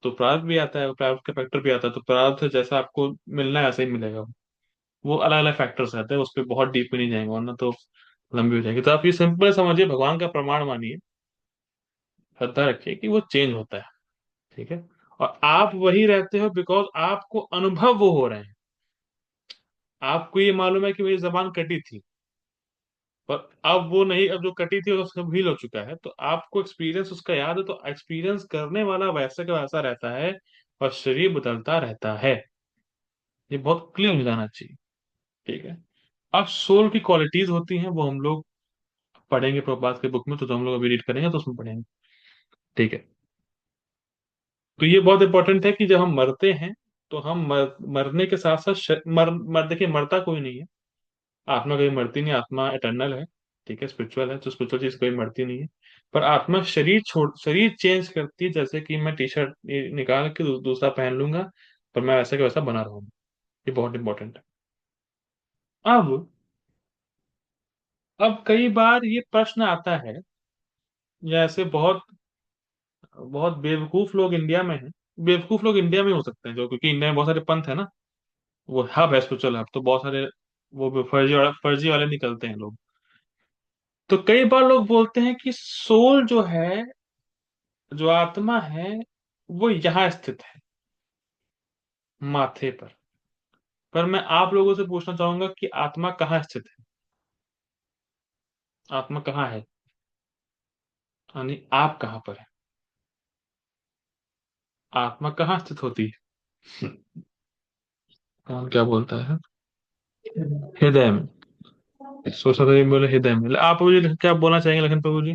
तो प्रारब्ध भी आता है, प्रारब्ध का फैक्टर भी आता है, तो प्रारब्ध से जैसा आपको मिलना है ऐसा ही मिलेगा। वो अलग अलग फैक्टर्स रहते हैं, उस पर बहुत डीप में नहीं जाएंगे वरना तो लंबी हो जाएगी। तो आप ये सिंपल समझिए, भगवान का प्रमाण मानिए, श्रद्धा रखिए कि वो चेंज होता है, ठीक है। और आप वही रहते हो बिकॉज आपको अनुभव वो हो रहे हैं। आपको ये मालूम है कि मेरी जबान कटी थी, पर अब वो नहीं, अब जो कटी थी वो सब हील हो चुका है, तो आपको एक्सपीरियंस उसका याद है, तो एक्सपीरियंस करने वाला वैसे का वैसा रहता है और शरीर बदलता रहता है। ये बहुत क्लियर हो जाना चाहिए। ठीक है। अब सोल की क्वालिटीज होती हैं, वो हम लोग पढ़ेंगे प्रभुपाद के बुक में, तो जो हम लोग अभी रीड करेंगे तो उसमें पढ़ेंगे। ठीक है। तो ये बहुत इंपॉर्टेंट है कि जब हम मरते हैं तो हम मरने के साथ साथ देखिए मरता कोई नहीं है। आत्मा कभी मरती नहीं, आत्मा इटर्नल है। ठीक है, स्पिरिचुअल है, तो स्पिरिचुअल चीज कभी मरती नहीं है। पर आत्मा शरीर चेंज करती है, जैसे कि मैं टी शर्ट निकाल के दूसरा पहन लूंगा, पर मैं वैसा का वैसा बना रहूंगा। ये बहुत इंपॉर्टेंट है। अब कई बार ये प्रश्न आता है, जैसे बहुत बहुत बेवकूफ लोग इंडिया में हैं। बेवकूफ लोग इंडिया में हो सकते हैं, जो क्योंकि इंडिया में बहुत सारे पंथ है ना, वो हब है, स्पिरिचुअल हब, तो बहुत सारे वो भी फर्जी वाले निकलते हैं लोग। तो कई बार लोग बोलते हैं कि सोल जो है, जो आत्मा है, वो यहाँ स्थित है, माथे पर। मैं आप लोगों से पूछना चाहूंगा कि आत्मा कहाँ स्थित है? आत्मा कहाँ है? यानी आप कहाँ पर है? आत्मा कहाँ स्थित होती है? कौन क्या बोलता है? हृदय में। सोचा था ये बोले हृदय में। आप मुझे क्या बोलना चाहेंगे लखन प्रभु जी?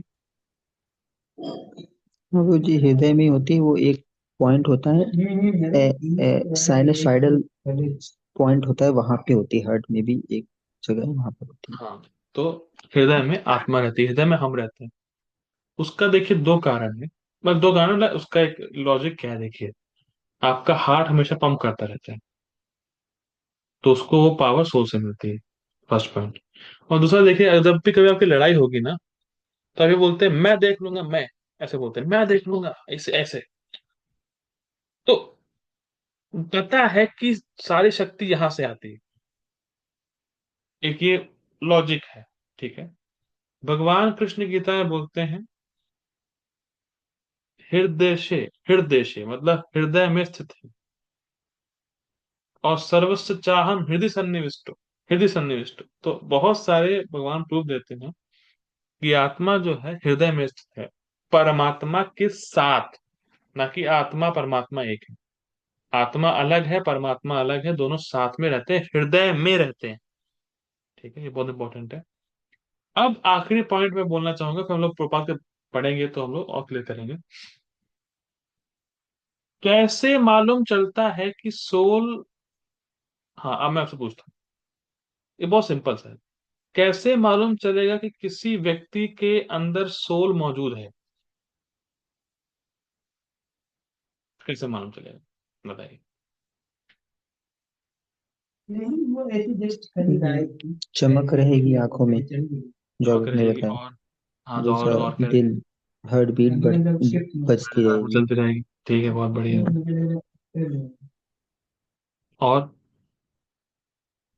वो जी हृदय में होती है, वो एक पॉइंट होता है, साइनसाइडल पॉइंट होता है, वहां पे होती है, हार्ट में भी एक जगह है, वहां पर होती है। हाँ, तो हृदय में आत्मा रहती है, हृदय में हम रहते हैं। उसका देखिए दो कारण है। बस दो कारण, मतलब उसका एक लॉजिक क्या है देखिए। आपका हार्ट हमेशा पंप करता रहता है, तो उसको वो पावर सोल से मिलती है। First point. और दूसरा देखिए, जब भी कभी आपकी लड़ाई होगी ना, तो अभी बोलते हैं मैं देख लूंगा, मैं ऐसे बोलते हैं, मैं देख लूंगा, ऐसे ऐसे। तो पता है कि सारी शक्ति यहां से आती है। एक ये लॉजिक है। ठीक है। भगवान कृष्ण गीता में बोलते हैं, हृदय से, हृदय से मतलब हृदय में स्थित है, और सर्वस्व चाहम हृदय सन्निविष्ट, हृदय सन्निविष्ट। तो बहुत सारे भगवान प्रूफ देते हैं कि आत्मा जो है हृदय में स्थित है, परमात्मा के साथ। ना कि आत्मा परमात्मा एक है। आत्मा अलग है, परमात्मा अलग है, दोनों साथ में रहते हैं, हृदय में रहते हैं। ठीक है, ये बहुत इंपॉर्टेंट है। अब आखिरी पॉइंट में बोलना चाहूंगा, फिर हम लोग प्रपात के पढ़ेंगे तो हम लोग और क्लियर करेंगे। कैसे मालूम चलता है कि सोल, हाँ अब मैं आपसे पूछता हूँ, ये बहुत सिंपल सा है। कैसे मालूम चलेगा कि किसी व्यक्ति के अंदर सोल मौजूद है? कैसे मालूम चलेगा, बताइए। वो ऐसे जस्ट करेगा, चमक रहेगी आंखों में, जो चमक आपने रहेगी, बताया। और हाँ जो जैसा और करेगी। दिल, हार्ट बीट बजती हाँ, वो रहेगी। चलती रहेगी। ठीक है, बहुत बढ़िया। और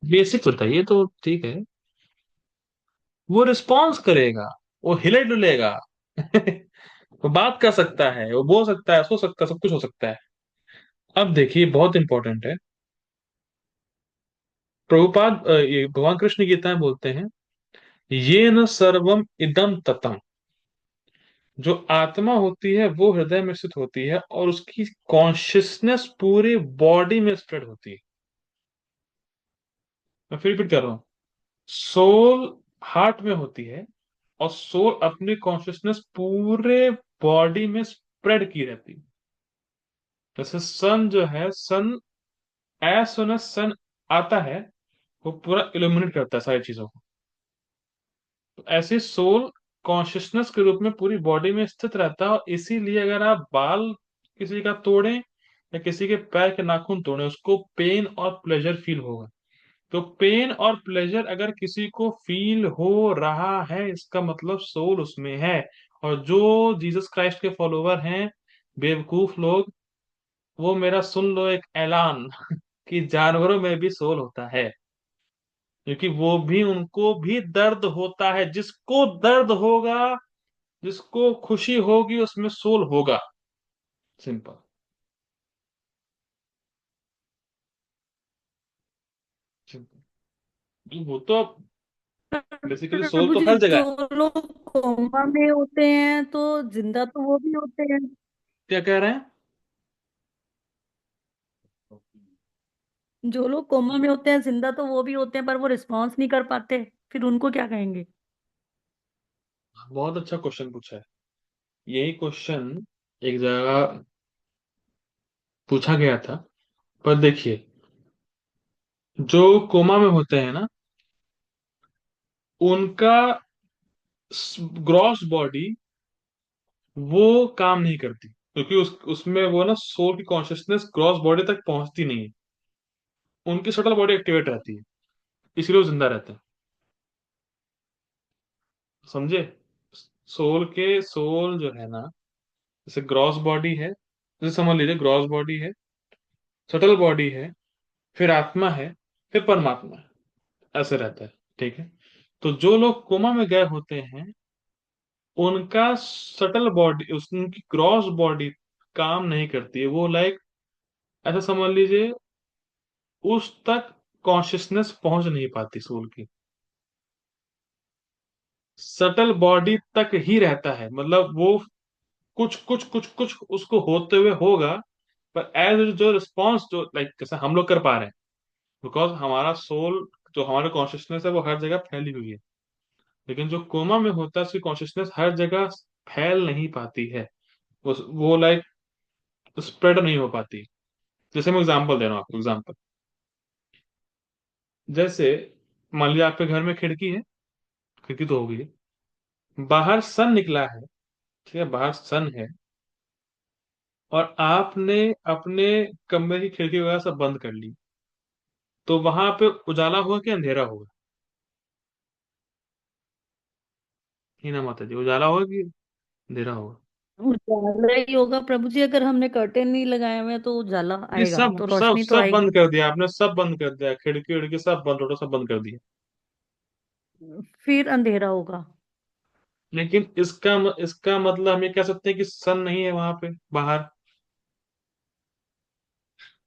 बेसिक बताइए तो ठीक है। वो रिस्पॉन्स करेगा, वो हिले डुलेगा। वो बात कर सकता है, वो बोल सकता है, सो सकता है, सब कुछ हो सकता है। अब देखिए बहुत इंपॉर्टेंट है। प्रभुपाद ये भगवान कृष्ण गीता में बोलते हैं, ये न सर्वम इदम ततम। जो आत्मा होती है वो हृदय में स्थित होती है, और उसकी कॉन्शियसनेस पूरे बॉडी में स्प्रेड होती है। मैं फिर रिपीट कर रहा हूं। सोल हार्ट में होती है, और सोल अपनी कॉन्शियसनेस पूरे बॉडी में स्प्रेड की रहती है। जैसे सन जो है, सन एज सुन एज सन आता है, वो पूरा इल्यूमिनेट करता है सारी चीजों को। तो ऐसे सोल कॉन्शियसनेस के रूप में पूरी बॉडी में स्थित रहता है, और इसीलिए अगर आप बाल किसी का तोड़ें या किसी के पैर के नाखून तोड़ें, उसको पेन और प्लेजर फील होगा। तो पेन और प्लेजर अगर किसी को फील हो रहा है, इसका मतलब सोल उसमें है। और जो जीसस क्राइस्ट के फॉलोवर हैं, बेवकूफ लोग, वो मेरा सुन लो एक ऐलान कि जानवरों में भी सोल होता है। क्योंकि वो भी, उनको भी दर्द होता है। जिसको दर्द होगा, जिसको खुशी होगी, उसमें सोल होगा। सिंपल। सिंपल। वो तो बेसिकली सोल तो प्रभु जी, हर जगह है। जो लोग कोमा में होते हैं तो जिंदा तो वो भी होते हैं। क्या कह रहे हैं? जो लोग कोमा में होते हैं जिंदा तो वो भी होते हैं, पर वो रिस्पॉन्स नहीं कर पाते, फिर उनको क्या कहेंगे? बहुत अच्छा क्वेश्चन पूछा है। यही क्वेश्चन एक जगह पूछा गया था। पर देखिए, जो कोमा में होते हैं ना, उनका ग्रॉस बॉडी वो काम नहीं करती, क्योंकि उसमें वो ना सोल की कॉन्शियसनेस ग्रॉस बॉडी तक पहुंचती नहीं है। उनकी सटल बॉडी एक्टिवेट रहती है, इसलिए वो जिंदा रहते हैं। समझे? सोल जो है ना, जैसे ग्रॉस बॉडी है, जैसे समझ लीजिए ग्रॉस बॉडी है, सटल बॉडी है, फिर आत्मा है, फिर परमात्मा है, ऐसे रहता है। ठीक है? तो जो लोग कोमा में गए होते हैं, उनका सटल बॉडी, उनकी ग्रॉस बॉडी काम नहीं करती है। वो लाइक, ऐसा समझ लीजिए, उस तक कॉन्शियसनेस पहुंच नहीं पाती सोल की। सटल बॉडी तक ही रहता है, मतलब वो कुछ उसको होते हुए होगा, पर एज जो रिस्पॉन्स जो लाइक जैसे हम लोग कर पा रहे हैं, बिकॉज हमारा सोल, जो हमारा कॉन्शियसनेस है, वो हर जगह फैली हुई है। लेकिन जो कोमा में होता है, उसकी कॉन्शियसनेस हर जगह फैल नहीं पाती है। वो लाइक स्प्रेड नहीं हो पाती। जैसे मैं एग्जांपल दे रहा हूँ आपको, एग्जांपल जैसे मान लीजिए आपके घर में खिड़की है, खिड़की तो होगी, बाहर सन निकला है, ठीक है, बाहर सन है, और आपने अपने कमरे की खिड़की वगैरह सब बंद कर ली, तो वहां पे उजाला होगा कि अंधेरा होगा? ही ना माता जी, उजाला होगा कि अंधेरा होगा? उजाला ही होगा प्रभु जी, अगर हमने कर्टेन नहीं लगाए हुए हैं तो उजाला ये आएगा, सब तो सब रोशनी तो सब आएगी। बंद कर दिया आपने, सब बंद कर दिया, खिड़की उड़की सब बंद, टोटल सब बंद कर दिया। फिर अंधेरा होगा। लेकिन इसका मतलब हम ये कह सकते हैं कि सन नहीं है वहां पे बाहर।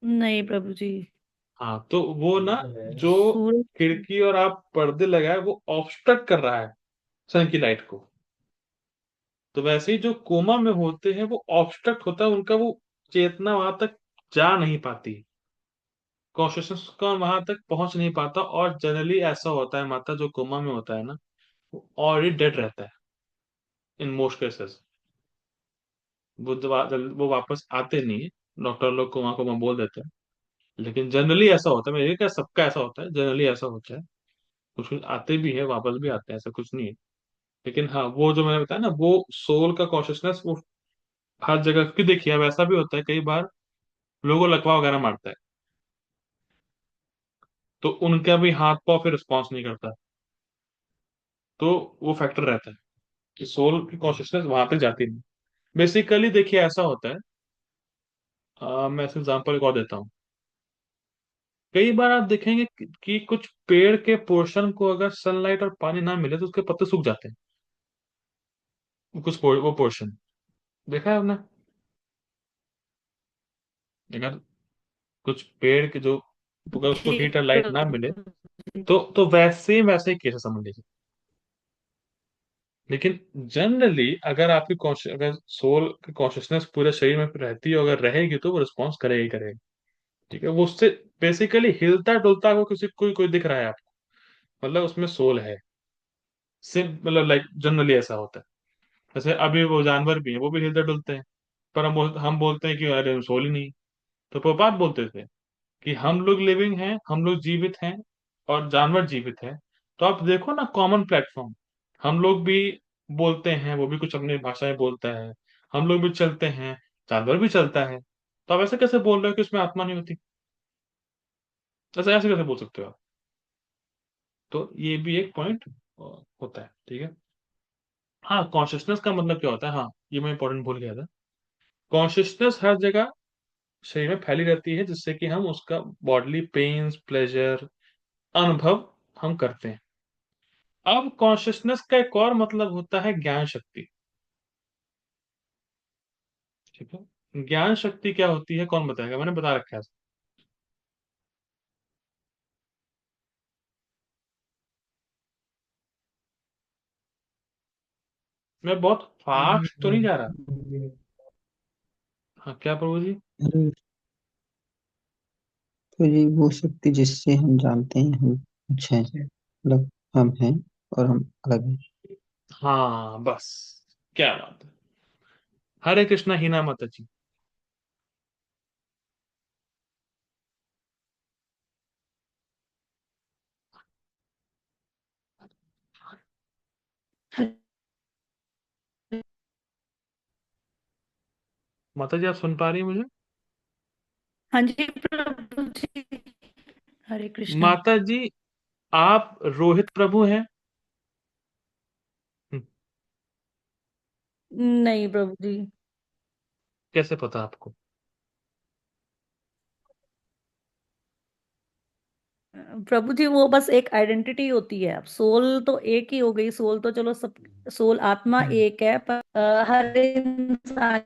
नहीं प्रभु जी। हाँ, तो वो ना, जो सूरज। खिड़की और आप पर्दे लगाए, वो ऑब्स्ट्रक्ट कर रहा है सन की लाइट को। तो वैसे ही जो कोमा में होते हैं, वो ऑब्स्ट्रक्ट होता है उनका, वो चेतना वहां तक जा नहीं पाती, कॉन्शियसनेस का वहां तक पहुंच नहीं पाता। और जनरली ऐसा होता है माता, जो कोमा में होता है ना, वो ऑलरेडी डेड रहता है इन मोस्ट केसेस। वो वापस आते नहीं है। डॉक्टर लोग कोमा कोमा बोल देते हैं, लेकिन जनरली ऐसा होता है। मेरे क्या सबका ऐसा होता है, जनरली ऐसा होता है। कुछ कुछ आते भी है, वापस भी आते हैं, ऐसा कुछ नहीं है। लेकिन हाँ, वो जो मैंने बताया ना, वो सोल का कॉन्शियसनेस वो हर जगह, क्योंकि देखिए अब ऐसा भी होता है कई बार लोगों को लकवा वगैरह मारता है, तो उनका भी हाथ पाँव फिर रिस्पॉन्स नहीं करता। तो वो फैक्टर रहता है कि सोल की कॉन्शियसनेस वहां पे जाती नहीं। बेसिकली देखिए ऐसा होता है, मैं ऐसे एग्जांपल एक और देता हूँ। कई बार आप देखेंगे कि कुछ पेड़ के पोर्शन को अगर सनलाइट और पानी ना मिले तो उसके पत्ते सूख जाते हैं। वो पोर्शन देखा है आपने? अगर कुछ पेड़ के जो, अगर उसको जी हीट और लाइट ना मिले, प्रभु जी। तो वैसे ही केस है, समझ लीजिए। लेकिन जनरली अगर अगर सोल की कॉन्शियसनेस पूरे शरीर में रहती है, अगर रहेगी, तो वो रिस्पॉन्स करेगा ही करेगा। ठीक है? वो उससे बेसिकली हिलता डुलता को किसी कोई दिख रहा है आपको, मतलब उसमें सोल है। सिर्फ मतलब लाइक जनरली ऐसा होता है। जैसे अभी वो जानवर भी है, वो भी हिलते डुलते हैं, पर हम बोलते हैं कि अरे सोल ही नहीं। तो प्रभुपाद बोलते थे कि हम लोग लिविंग हैं, हम लोग जीवित हैं, और जानवर जीवित है। तो आप देखो ना, कॉमन प्लेटफॉर्म, हम लोग भी बोलते हैं, वो भी कुछ अपनी भाषा में बोलता है, हम लोग भी चलते हैं, जानवर भी चलता है। तो आप ऐसे कैसे बोल रहे हो कि उसमें आत्मा नहीं होती? ऐसे ऐसे कैसे बोल सकते हो आप? तो ये भी एक पॉइंट होता है। ठीक है? हाँ, कॉन्शियसनेस का मतलब क्या होता है, हाँ ये मैं इंपॉर्टेंट भूल गया था। कॉन्शियसनेस हर जगह शरीर में फैली रहती है, जिससे कि हम उसका बॉडली पेन्स, प्लेजर, अनुभव हम करते हैं। अब कॉन्शियसनेस का एक और मतलब होता है ज्ञान शक्ति। ठीक है? ज्ञान शक्ति क्या होती है, कौन बताएगा? मैंने बता रखा है। मैं बहुत फास्ट तो नहीं जा रहा। हाँ क्या प्रभु जी? अरे, तो ये वो शक्ति जिससे हम जानते हैं हम कुछ हैं, मतलब हम हैं और हम अलग हैं। हाँ बस, क्या बात है। हरे कृष्णा हीना माता जी। माता जी आप सुन पा रही हैं मुझे? हाँ जी प्रभु जी। हरे कृष्णा। माता जी आप रोहित प्रभु हैं? हम्म, नहीं प्रभु जी। कैसे पता आपको? प्रभु जी वो बस एक आइडेंटिटी होती है, अब सोल तो एक ही हो गई, सोल तो चलो सब, सोल आत्मा एक है, पर हर इंसान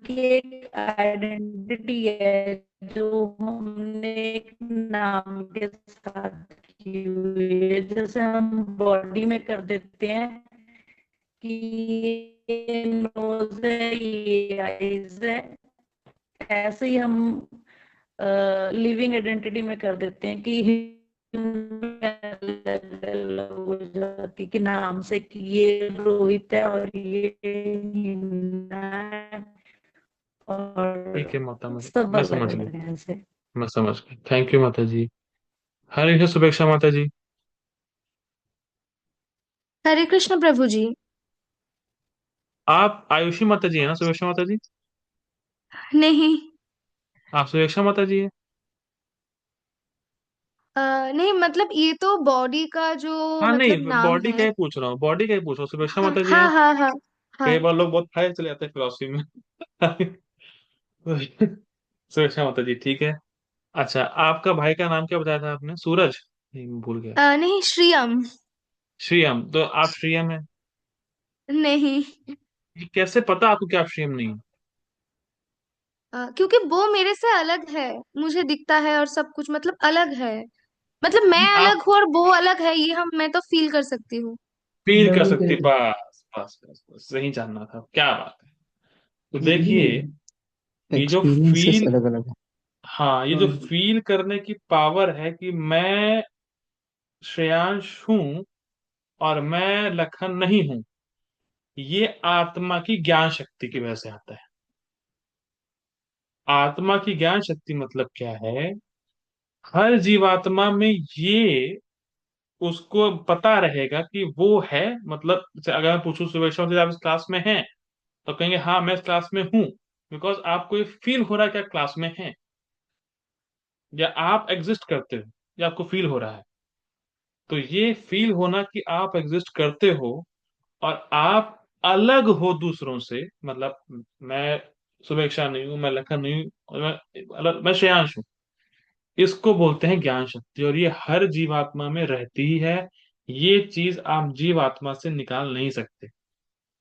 की एक आइडेंटिटी है जो हमने एक नाम के साथ की हुई है। जैसे हम बॉडी में कर देते हैं कि ये नोज है, ये आईज है, ऐसे ही हम लिविंग आइडेंटिटी में कर देते हैं कि अलग अलग हो जाती कि नाम से, कि ये रोहित है और ये हिना है, ठीक है और माता, सब मैं अलग समझ गई। अलग है ऐसे। मैं समझ गई, थैंक यू माता जी। हरे कृष्ण शुभेच्छा माता जी। हरे कृष्ण प्रभु जी। आप आयुषी माता जी है ना? शुभेच्छा माता जी। नहीं। आप शुभेच्छा माता जी है? नहीं मतलब ये तो बॉडी का जो हाँ नहीं, मतलब नाम बॉडी का है। ही पूछ रहा हूँ, बॉडी का ही पूछ रहा हूँ। शुभेच्छा हाँ माता जी हाँ है? हाँ हाँ। हाँ। कई बार लोग बहुत हाई चले जाते हैं फिलोसफी में। शुभेच्छा माता जी, ठीक है। अच्छा, आपका भाई का नाम क्या बताया था आपने? सूरज? नहीं, मैं भूल गया। नहीं श्रियम। श्रीयम, तो आप श्रीयम है? नहीं। ये कैसे पता आपको कि आप श्रीयम नहीं है? क्योंकि वो मेरे से अलग है, मुझे दिखता है और सब कुछ मतलब अलग है। मतलब मैं आप अलग हूँ और वो अलग है, ये हम मैं तो फील कर सकती हूँ। फील कर सकती, बस बस बस बस, सही जानना था, क्या बात है। तो देखिए, ये जो एक्सपीरियंसेस फील, अलग अलग है। हाँ ये जो फील करने की पावर है कि मैं श्रेयांश हूं और मैं लखन नहीं हूं, ये आत्मा की ज्ञान शक्ति की वजह से आता है। आत्मा की ज्ञान शक्ति मतलब क्या है? हर जीवात्मा में ये उसको पता रहेगा कि वो है। मतलब जैसे अगर मैं पूछूं सुबह से आप इस क्लास में हैं, तो कहेंगे हाँ मैं इस क्लास में हूं, बिकॉज आपको ये फील हो रहा है कि आप क्लास में हैं, या आप एग्जिस्ट करते हो, या आपको फील हो रहा है। तो ये फील होना कि आप एग्जिस्ट करते हो और आप अलग हो दूसरों से, मतलब मैं शुभेच्छा नहीं हूं, मैं लखन नहीं हूं, और मैं श्रेयांश हूं, इसको बोलते हैं ज्ञान शक्ति, और ये हर जीवात्मा में रहती ही है। ये चीज आप जीवात्मा से निकाल नहीं सकते।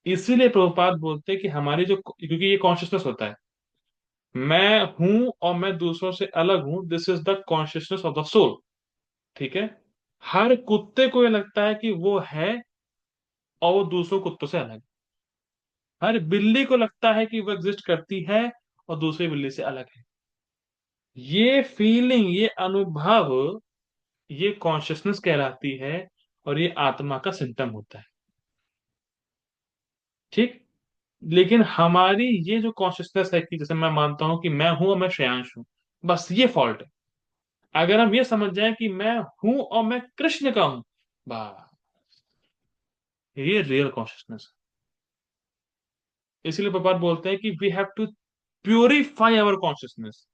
इसीलिए प्रभुपाद बोलते हैं कि हमारी जो, क्योंकि ये कॉन्शियसनेस होता है, मैं हूं और मैं दूसरों से अलग हूं, this is the consciousness of the soul. ठीक है। हर कुत्ते को ये लगता है कि वो है और वो दूसरों कुत्तों से अलग है। हर बिल्ली को लगता है कि वो एग्जिस्ट करती है और दूसरी बिल्ली से अलग है। ये फीलिंग, ये अनुभव, ये कॉन्शियसनेस कहलाती है, और ये आत्मा का सिम्टम होता है। ठीक। लेकिन हमारी ये जो कॉन्शियसनेस है कि जैसे मैं मानता हूं कि मैं हूं और मैं श्रेयांश हूं, बस ये फॉल्ट है। अगर हम ये समझ जाए कि मैं हूं और मैं कृष्ण का हूं, बस ये रियल कॉन्शियसनेस है। इसीलिए प्रपात बोलते हैं कि we have to purify our consciousness.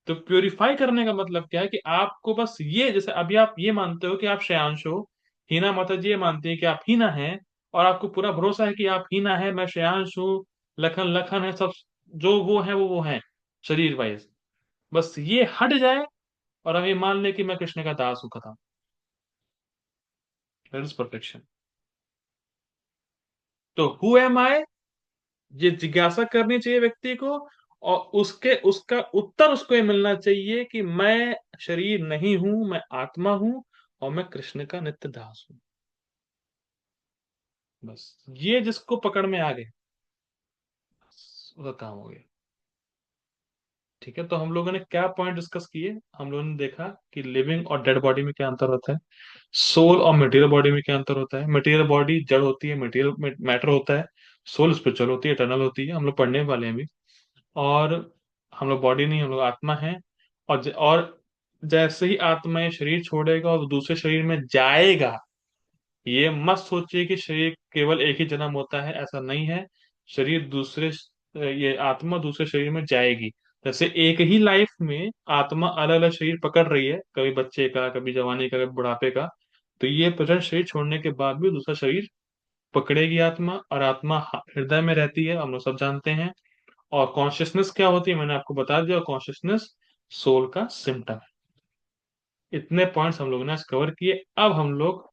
तो प्योरीफाई करने का मतलब क्या है कि आपको बस ये, जैसे अभी आप ये मानते हो कि आप श्रेयांश हो, हीना माता जी ये मानती है कि आप हीना हैं, और आपको पूरा भरोसा है कि आप हीना है, मैं श्रेयांश हूँ, लखन लखन है, सब जो वो है वो है शरीर वाइज। बस ये हट जाए और हम ये मान ले कि मैं कृष्ण का दास हूं, खत्म। That is perfection. तो हु एम आई, ये जिज्ञासा करनी चाहिए व्यक्ति को, और उसके उसका उत्तर उसको ये मिलना चाहिए कि मैं शरीर नहीं हूं, मैं आत्मा हूं और मैं कृष्ण का नित्य दास हूं। बस ये जिसको पकड़ में आ गए उसका काम हो गया। ठीक है, तो हम लोगों ने क्या पॉइंट डिस्कस किए? हम लोगों ने देखा कि लिविंग और डेड बॉडी में क्या अंतर होता है, सोल और मटेरियल बॉडी में क्या अंतर होता है। मटेरियल बॉडी जड़ होती है, मटेरियल मैटर होता है, सोल स्पिरिचुअल होती है, इटर्नल होती है, हम लोग पढ़ने वाले हैं अभी। और हम लोग बॉडी नहीं, हम लोग आत्मा है। और जैसे ही आत्मा ये शरीर छोड़ेगा और दूसरे शरीर में जाएगा, ये मत सोचिए कि शरीर केवल एक ही जन्म होता है, ऐसा नहीं है। शरीर दूसरे ये आत्मा दूसरे शरीर में जाएगी। जैसे एक ही लाइफ में आत्मा अलग अलग शरीर पकड़ रही है, कभी बच्चे का, कभी जवानी का, कभी बुढ़ापे का। तो ये प्रेजेंट शरीर छोड़ने के बाद भी दूसरा शरीर पकड़ेगी आत्मा, और आत्मा हृदय में रहती है, हम लोग सब जानते हैं। और कॉन्शियसनेस क्या होती है मैंने आपको बता दिया, कॉन्शियसनेस सोल का सिम्टम है। इतने पॉइंट्स हम लोगों ने आज कवर किए। अब हम लोग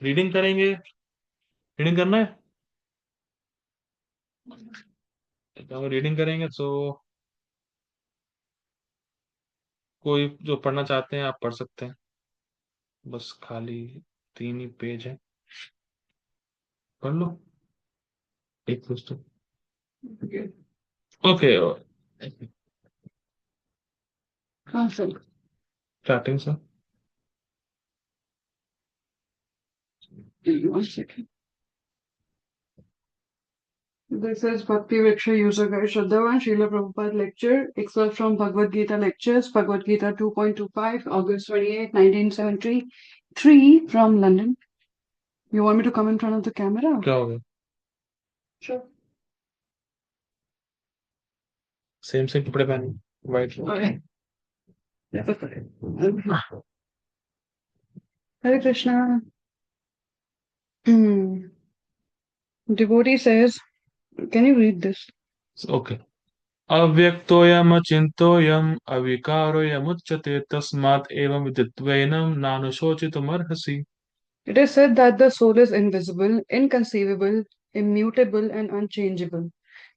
रीडिंग करेंगे। रीडिंग करना है, तो हम रीडिंग करेंगे। तो कोई जो पढ़ना चाहते हैं आप पढ़ सकते हैं, बस खाली 3 ही पेज है, पढ़ लो एक दोस्तों। ओके, हाँ सर। स्टार्टिंग से। One second. This is Bhakti Vriksha User Guide Shraddhavan Srila Prabhupada Lecture, excerpt from Bhagavad Gita Lectures, Bhagavad Gita 2.25, August 28, 1973, from London. You want me to come in front of the camera? क्या हो गया? Sure. Same same कपड़े पहने, white. Okay. Hare Krishna. Devotee says, can you read this? Okay. अव्यक्तोऽयमचिन्त्योऽयम् अविकारोऽयमुच्यते तस्मात् एवं विदित्वैनं नानुशोचितुमर्हसि। It is said that the soul is invisible, inconceivable, immutable, and unchangeable.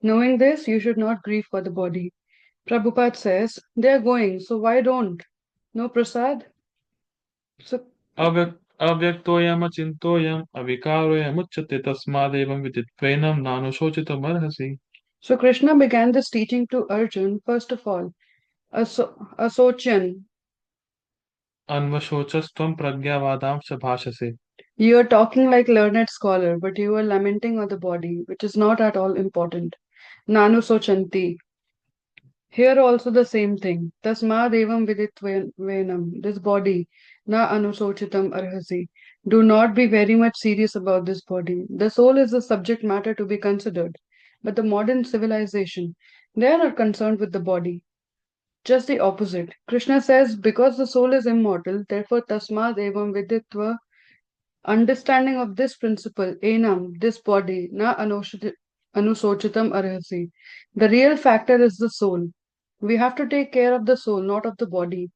Knowing this, you should not grieve for the body. Prabhupada says, they are going, so why don't? No prasad? So, अव्यक्तोऽयमचिन्त्योऽयम् अविकारोऽयमुच्यते तस्मादेवं विदित्वैनं नानुशोचितुमर्हसि। so Krishna began this teaching to Arjun, first of all, Asochan. अन्वशोचस्त्वं प्रज्ञावादांश भाषसे। You are talking like learned scholar, but you are lamenting on the body, which is not at all important. Nanu sochanti. Here also the same thing. Tasmad evam viditvenam. This body, na anusochitam arhasi. Do not be very much serious about this body. The soul is the subject matter to be considered. But the modern civilization, they are not concerned with the body. Just the opposite. Krishna says, because the soul is immortal, therefore tasmad evam viditva. Understanding of this principle, enam, this body, na anusochitam arhasi. The real factor is the soul. We have to take care of the soul, not of the body.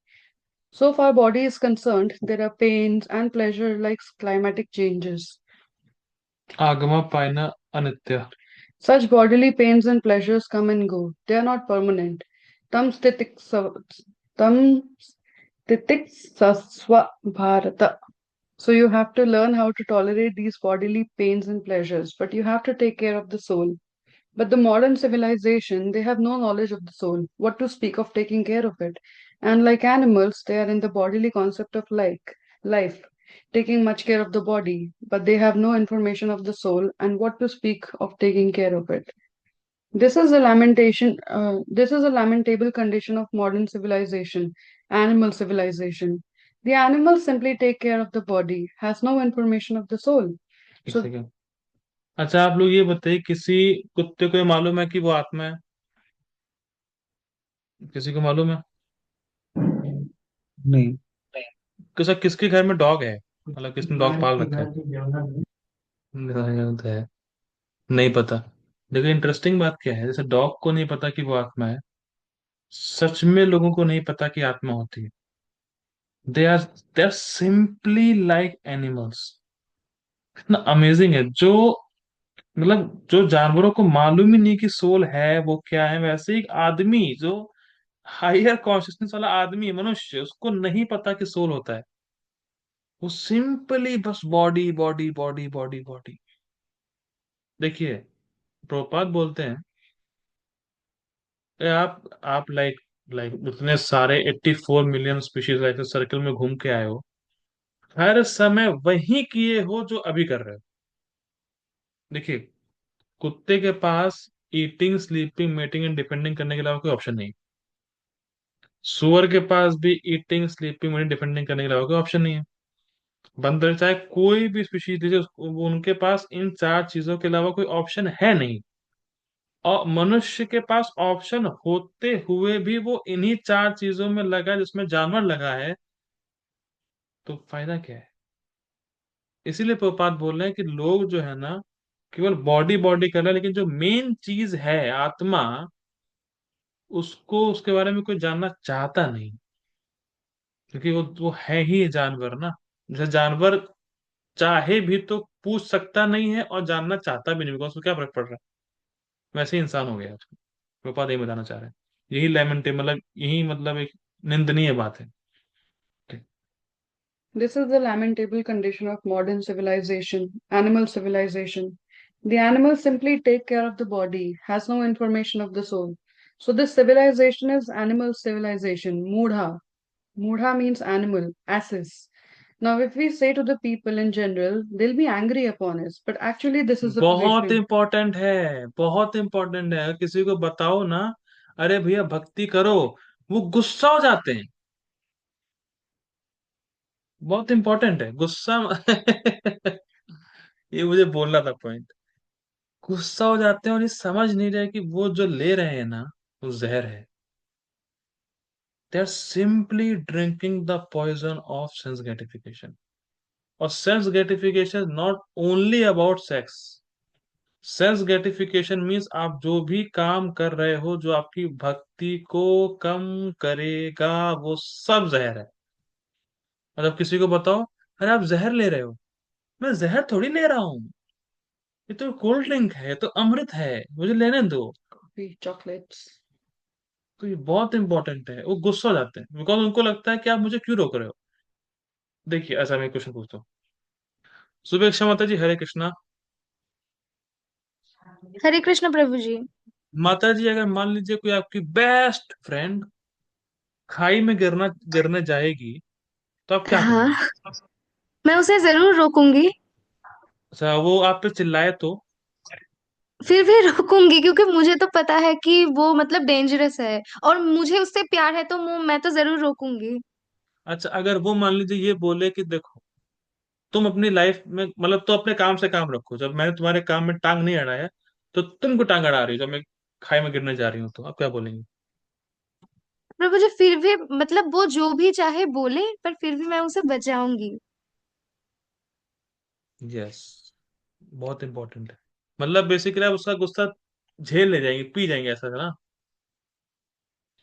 So far body is concerned, there are pains and pleasure like climatic changes. आगमपायन अनित्य। Such bodily pains and pleasures come and go. They are not permanent. Tam tam sasva bharata. So you have to learn how to tolerate these bodily pains and pleasures, but you have to take care of the soul. But the modern civilization, they have no knowledge of the soul, what to speak of taking care of it. And like animals, they are in the bodily concept of life, taking much care of the body, but they have no information of the soul and what to speak of taking care of it. This is a lamentation. This is a lamentable condition of modern civilization, animal civilization. The animals simply take care of the body, has no information of the soul. एक So second. अच्छा, आप लोग ये बताइए, किसी कुत्ते को ये मालूम है कि वो आत्मा है? किसी को मालूम है? नहीं। किसा किसके घर में डॉग है, मतलब किसने डॉग पाल रखा है? नहीं है, नहीं पता। देखो इंटरेस्टिंग बात क्या है, जैसे डॉग को नहीं पता कि वो आत्मा है, सच में लोगों को नहीं पता कि आत्मा होती है। They are simply like animals. इतना अमेजिंग है, जो मतलब जो जानवरों को मालूम ही नहीं कि सोल है वो क्या है, वैसे एक आदमी जो हायर कॉन्शियसनेस वाला आदमी, मनुष्य, उसको नहीं पता कि सोल होता है। वो सिंपली बस body body body body body. देखिए, प्रभुपाद बोलते हैं आप लाइक लाइक उतने सारे 84 मिलियन स्पीशीज ऐसे सर्कल में घूम के आए हो, हर समय वही किए हो जो अभी कर रहे हो। देखिए, कुत्ते के पास eating, sleeping, mating and defending करने के अलावा कोई ऑप्शन नहीं। सुअर के पास भी ईटिंग, स्लीपिंग, मेटिंग, डिपेंडिंग करने के अलावा कोई ऑप्शन नहीं है। बंदर, चाहे कोई भी स्पीशीज लीजिए, उनके पास इन चार चीजों के अलावा कोई ऑप्शन है नहीं। और मनुष्य के पास ऑप्शन होते हुए भी वो इन्हीं चार चीजों में लगा है जिसमें जानवर लगा है, तो फायदा क्या है? इसीलिए प्रभुपाद बोल रहे हैं कि लोग जो है ना, केवल बॉडी बॉडी कर रहे हैं, लेकिन जो मेन चीज है आत्मा, उसको, उसके बारे में कोई जानना चाहता नहीं। क्योंकि वो है ही जानवर ना। जैसे जानवर चाहे भी तो पूछ सकता नहीं है और जानना चाहता भी नहीं, बिकॉज उसको क्या फर्क पड़ रहा है। वैसे ही इंसान हो गया आजकल। प्रभुपाद यही बताना चाह रहे हैं। यही लेमेंटे मतलब यही मतलब एक निंदनीय बात है। ठीक। This is the lamentable condition of modern civilization, animal civilization. The animals simply take care of the body, has no information of the soul. So this civilization is animal civilization, mudha. Mudha means animal, asses. Now, if we say to the people in general, they'll be angry upon us. But actually, this is the बहुत positioning. Important है, बहुत important है। अगर किसी को बताओ ना, अरे भैया भक्ति करो, वो गुस्सा हो जाते हैं। बहुत इंपॉर्टेंट है गुस्सा। ये मुझे बोलना था पॉइंट। गुस्सा हो जाते हैं और ये समझ नहीं रहे कि वो जो ले रहे हैं ना, वो जहर है। They are simply drinking the poison of sense gratification. और sense gratification not only about sex. Sense gratification means आप जो भी काम कर रहे हो जो आपकी भक्ति को कम करेगा, वो सब जहर है। मतलब किसी को बताओ, अरे आप जहर ले रहे हो, मैं जहर थोड़ी ले रहा हूँ, ये तो कोल्ड ड्रिंक है, ये तो अमृत है, मुझे लेने दो। Coffee, chocolates. तो ये बहुत इंपॉर्टेंट है। वो गुस्सा हो जाते हैं बिकॉज उनको लगता है कि आप मुझे क्यों रोक रहे हो। देखिए, ऐसा मैं क्वेश्चन पूछता हूँ। सुबह माता जी, हरे कृष्णा। हरे कृष्ण प्रभु जी। माता जी, अगर मान लीजिए कोई आपकी बेस्ट फ्रेंड खाई में गिरना गिरने जाएगी, तो आप क्या हाँ, करेंगे? मैं उसे जरूर रोकूंगी। अच्छा, वो आप पे चिल्लाए तो? फिर भी रोकूंगी क्योंकि मुझे तो पता है कि वो मतलब डेंजरस है और मुझे उससे प्यार है, तो मैं तो जरूर रोकूंगी। अच्छा, अगर वो मान लीजिए ये बोले कि देखो, तुम अपनी लाइफ में मतलब तो अपने काम से काम रखो, जब मैंने तुम्हारे काम में टांग नहीं अड़ाया, तो तुमको टांग अड़ा रही हो जब मैं खाई में गिरने जा रही हूँ, तो आप क्या बोलेंगे? प्रभु जी, फिर भी मतलब वो जो भी चाहे बोले, पर फिर भी मैं उसे बचाऊंगी। यस, बहुत इंपॉर्टेंट है। मतलब बेसिकली आप उसका गुस्सा झेल ले जाएंगे, पी जाएंगे, ऐसा है ना?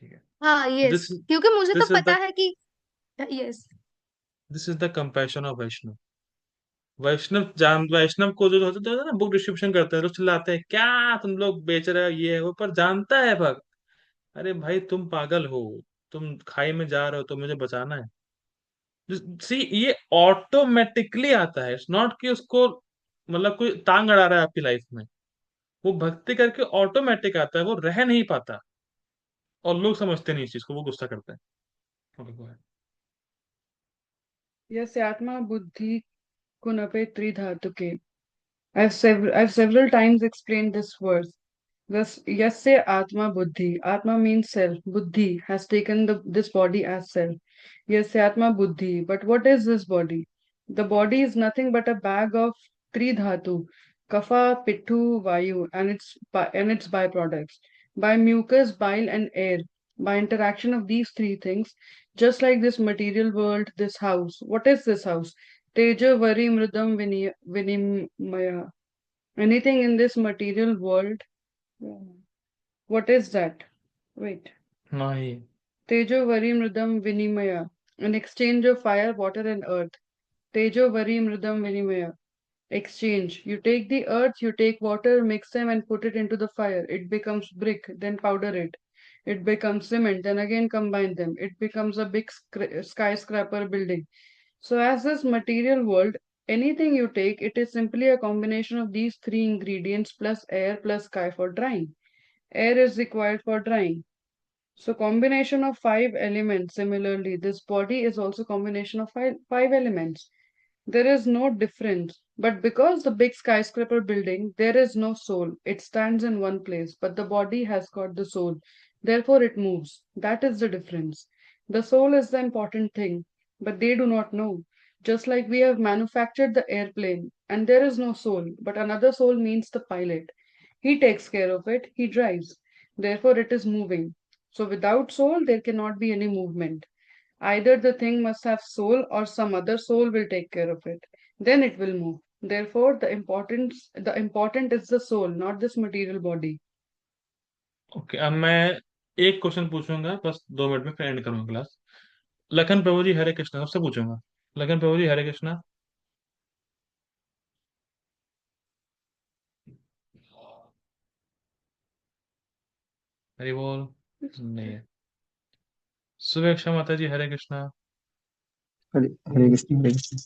ठीक है। हाँ, यस, दिस क्योंकि मुझे तो दिस इज पता द है कि yes. This is the compassion of Vaishnav. Vaishnav को जो होते हैं ना, बुक डिस्ट्रीब्यूशन करते हैं, तो चिल्लाते हैं क्या तुम लोग बेच रहे हो, ये है वो, पर जानता है भक्त, अरे भाई तुम पागल हो, तुम खाई में जा रहे हो तो मुझे बचाना है। सी, ये ऑटोमेटिकली आता है, इट्स नॉट कि उसको मतलब कोई टांग अड़ा रहा है आपकी लाइफ में। वो भक्ति करके ऑटोमेटिक आता है, वो रह नहीं पाता। और लोग समझते नहीं इस चीज को, वो गुस्सा करते हैं। Okay, go ahead. Yasyatma buddhi kunape tridhatuke. I've several times explained this verse. Thus, yasya atma buddhi. Atma means self. Buddhi has taken this body as self. Yasya atma buddhi. But what is this body? The body is nothing but a bag of three dhatu, kapha, pithu, vayu, and its byproducts. By mucus, bile, and air, by interaction of these three things, just like this material world, this house. What is this house? Teja, vari, mridam, vinimaya. Anything in this material world. What is that? Wait. नहीं। Tejo Vari Mridam Vinimaya. An exchange of fire, water, and earth. Tejo Vari Mridam Vinimaya. Exchange. You take the earth, you take water, mix them, and put it into the fire. It becomes brick, then powder it. It becomes cement, then again combine them. It becomes a big skyscraper building. So, as this material world, Anything you take, it is simply a combination of these three ingredients plus air plus sky for drying. Air is required for drying. So combination of five elements. Similarly, this body is also combination of five elements. There is no difference. But because the big skyscraper building, there is no soul. It stands in one place, but the body has got the soul. Therefore, it moves. That is the difference. The soul is the important thing, but they do not know. Just like we have manufactured the airplane, and there is no soul, but another soul means the pilot. He takes care of it, he drives. Therefore, it is moving. So, without soul, there cannot be any movement. Either the thing must have soul or some other soul will take care of it. Then it will move. Therefore, the important is the soul, not this material body. Okay, अब मैं एक question पूछूंगा बस, 2 minute में फिर and करूंगा class. Lakhan प्रभु जी हरे कृष्णा, सबसे पूछूंगा। लखन प्रभु जी हरे कृष्णा। हरि बोल। नहीं है। सुवेक्षा माता जी हरे कृष्णा। हरे हरे कृष्ण हरे कृष्ण।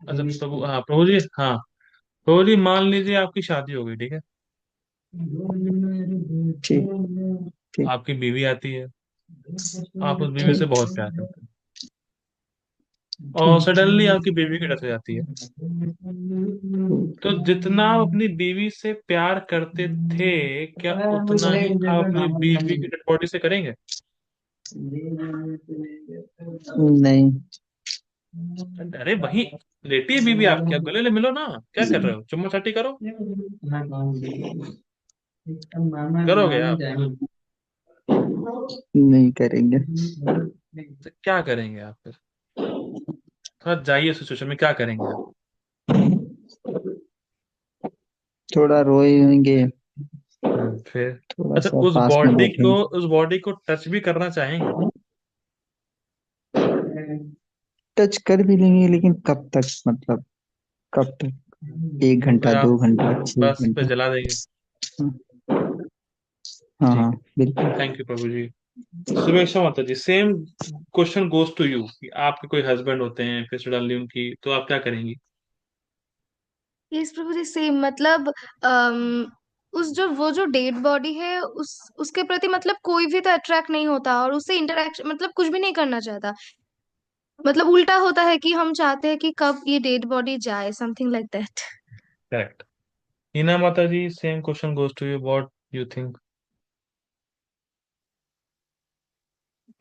अच्छा प्रभु, हाँ प्रभु जी, हाँ प्रभु जी, मान लीजिए आपकी शादी हो गई, ठीक है। ठीक ठीक आपकी बीवी आती है, आप उस बीवी से ठीक बहुत प्यार करते हैं, और ठीक सडनली आपकी बीवी की डेथ हो जाती है। तो जितना आप अपनी बीवी से प्यार करते थे, क्या उतना ही आप अपनी बीवी की डेड बॉडी से करेंगे? नहीं। अरे वही लेटी है बीवी आपकी, आप गले ले मिलो ना, क्या कर रहे हो, चुम्मा चाटी करो। करोगे आप? नहीं करेंगे। तो क्या करेंगे आप फिर? थोड़ा जाइए सिचुएशन में, क्या करेंगे आप? थोड़ा रोएंगे, फिर? थोड़ा अच्छा, सा उस पास में बॉडी को, बैठेंगे। उस बॉडी को टच भी करना चाहेंगे? टच कर भी लेंगे, लेकिन कब तक, मतलब कब तक? एक फिर घंटा, आप 2 घंटा, छह बस पे घंटा जला देंगे? हाँ हाँ ठीक है। बिल्कुल। थैंक यू प्रभु जी। शुभेच्छा माता जी, same question goes to you, कि आपके कोई हस्बैंड होते हैं फिर सडनली उनकी, तो आप क्या करेंगी? यस प्रभु जी, सेम मतलब उस जो वो जो डेड बॉडी है, उसके प्रति मतलब कोई भी तो अट्रैक्ट नहीं होता और उससे इंटरेक्शन मतलब कुछ भी नहीं करना चाहता। मतलब उल्टा होता है कि हम चाहते हैं कि कब ये डेड बॉडी जाए, something like that. Correct. Heena माता जी, same question goes to you, what you think?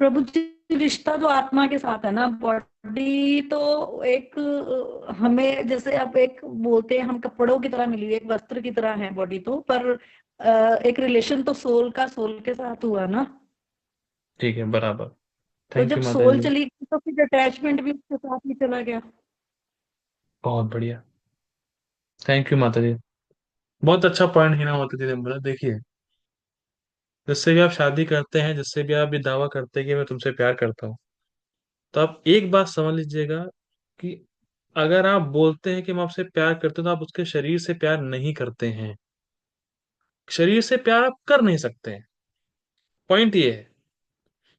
प्रभु जी, रिश्ता तो आत्मा के साथ है ना, बॉडी तो एक हमें जैसे आप एक बोलते हैं, हम कपड़ों की तरह मिली हुई, एक वस्त्र की तरह है बॉडी तो, पर एक रिलेशन तो सोल का सोल के साथ हुआ ना। ठीक है, बराबर। तो थैंक जब यू माता सोल जी। चली गई तो फिर अटैचमेंट भी उसके साथ ही चला गया। बहुत बढ़िया। थैंक यू माता जी। बहुत अच्छा पॉइंट हीना माता जी ने बोला। देखिए, जिससे भी आप शादी करते हैं, जिससे भी आप ये दावा करते हैं कि मैं तुमसे प्यार करता हूँ, तो आप एक बात समझ लीजिएगा कि अगर आप बोलते हैं कि मैं आपसे प्यार करते हूं, तो आप उसके शरीर से प्यार नहीं करते हैं। शरीर से प्यार आप कर नहीं सकते हैं। पॉइंट ये है।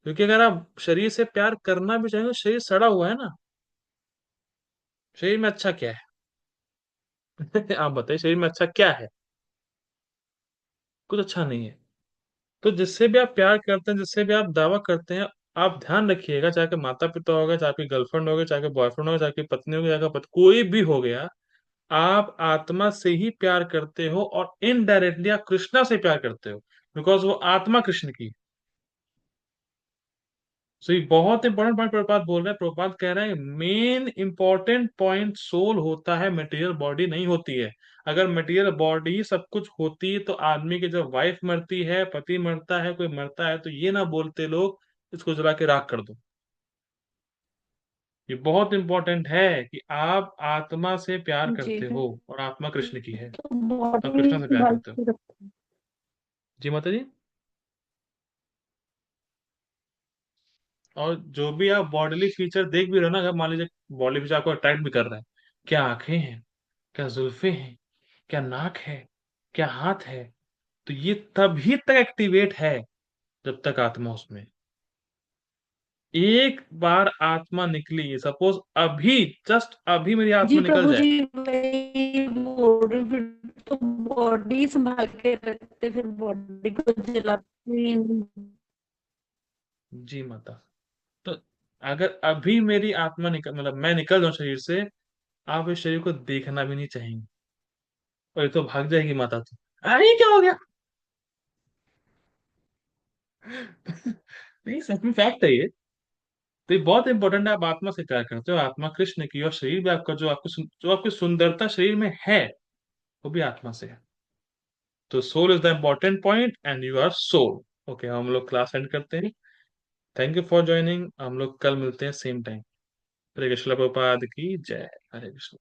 क्योंकि अगर आप शरीर से प्यार करना भी चाहेंगे, तो शरीर सड़ा हुआ है ना। शरीर में अच्छा क्या है? आप बताइए, शरीर में अच्छा क्या है? कुछ अच्छा नहीं है। तो जिससे भी आप प्यार करते हैं, जिससे भी आप दावा करते हैं, आप ध्यान रखिएगा, चाहे आपके माता पिता हो गए, चाहे आपकी गर्लफ्रेंड हो गए, चाहे आपके बॉयफ्रेंड हो गए, चाहे आपकी पत्नी हो गई, चाहे आपका पति, कोई भी हो गया, आप आत्मा से ही प्यार करते हो, और इनडायरेक्टली आप कृष्णा से प्यार करते हो, बिकॉज वो आत्मा कृष्ण की। सो ये बहुत इंपॉर्टेंट पॉइंट प्रभुपाद बोल रहे हैं। प्रभुपाद कह रहे हैं मेन इंपॉर्टेंट पॉइंट सोल होता है, मटेरियल बॉडी नहीं होती है। अगर मटेरियल बॉडी सब कुछ होती तो आदमी की जब वाइफ मरती है, पति मरता है, कोई मरता है, तो ये ना बोलते लोग इसको जला के राख कर दो। ये बहुत इंपॉर्टेंट है कि आप आत्मा से प्यार जी करते हो, और आत्मा कृष्ण की है। तो आप बॉडी कृष्ण से प्यार संभाल करते हो। के रखते हैं। जी माता जी। और जो भी आप बॉडीली फीचर देख भी रहे हो ना, अगर मान लीजिए बॉडी फीचर आपको अट्रैक्ट भी कर रहा है, क्या आंखें हैं, क्या जुल्फे हैं, क्या नाक है, क्या हाथ है, तो ये तभी तक एक्टिवेट है जब तक आत्मा उसमें है। एक बार आत्मा निकली, सपोज अभी, जस्ट अभी मेरी जी आत्मा निकल प्रभु जाए। जी, वही बोल रही हूँ, फिर तो बॉडी संभाल के रखते, फिर बॉडी को जलाते। जी माता। तो अगर अभी मेरी आत्मा निकल, मतलब मैं निकल जाऊं शरीर से, आप इस शरीर को देखना भी नहीं चाहेंगे, और ये तो भाग जाएगी माता। तो अरे क्या हो गया? नहीं, सच में फैक्ट है ये। तो ये बहुत इंपॉर्टेंट है, आप आत्मा से प्यार करते हो, आत्मा कृष्ण की, और शरीर भी आपका, जो आपकी सुंदरता शरीर में है, वो भी आत्मा से है। तो soul is the important point and you are soul. Okay, हम लोग क्लास एंड करते हैं। Thank you for joining. हम लोग कल मिलते हैं सेम टाइम। हरे कृष्ण प्रभुपाद की जय। हरे कृष्ण।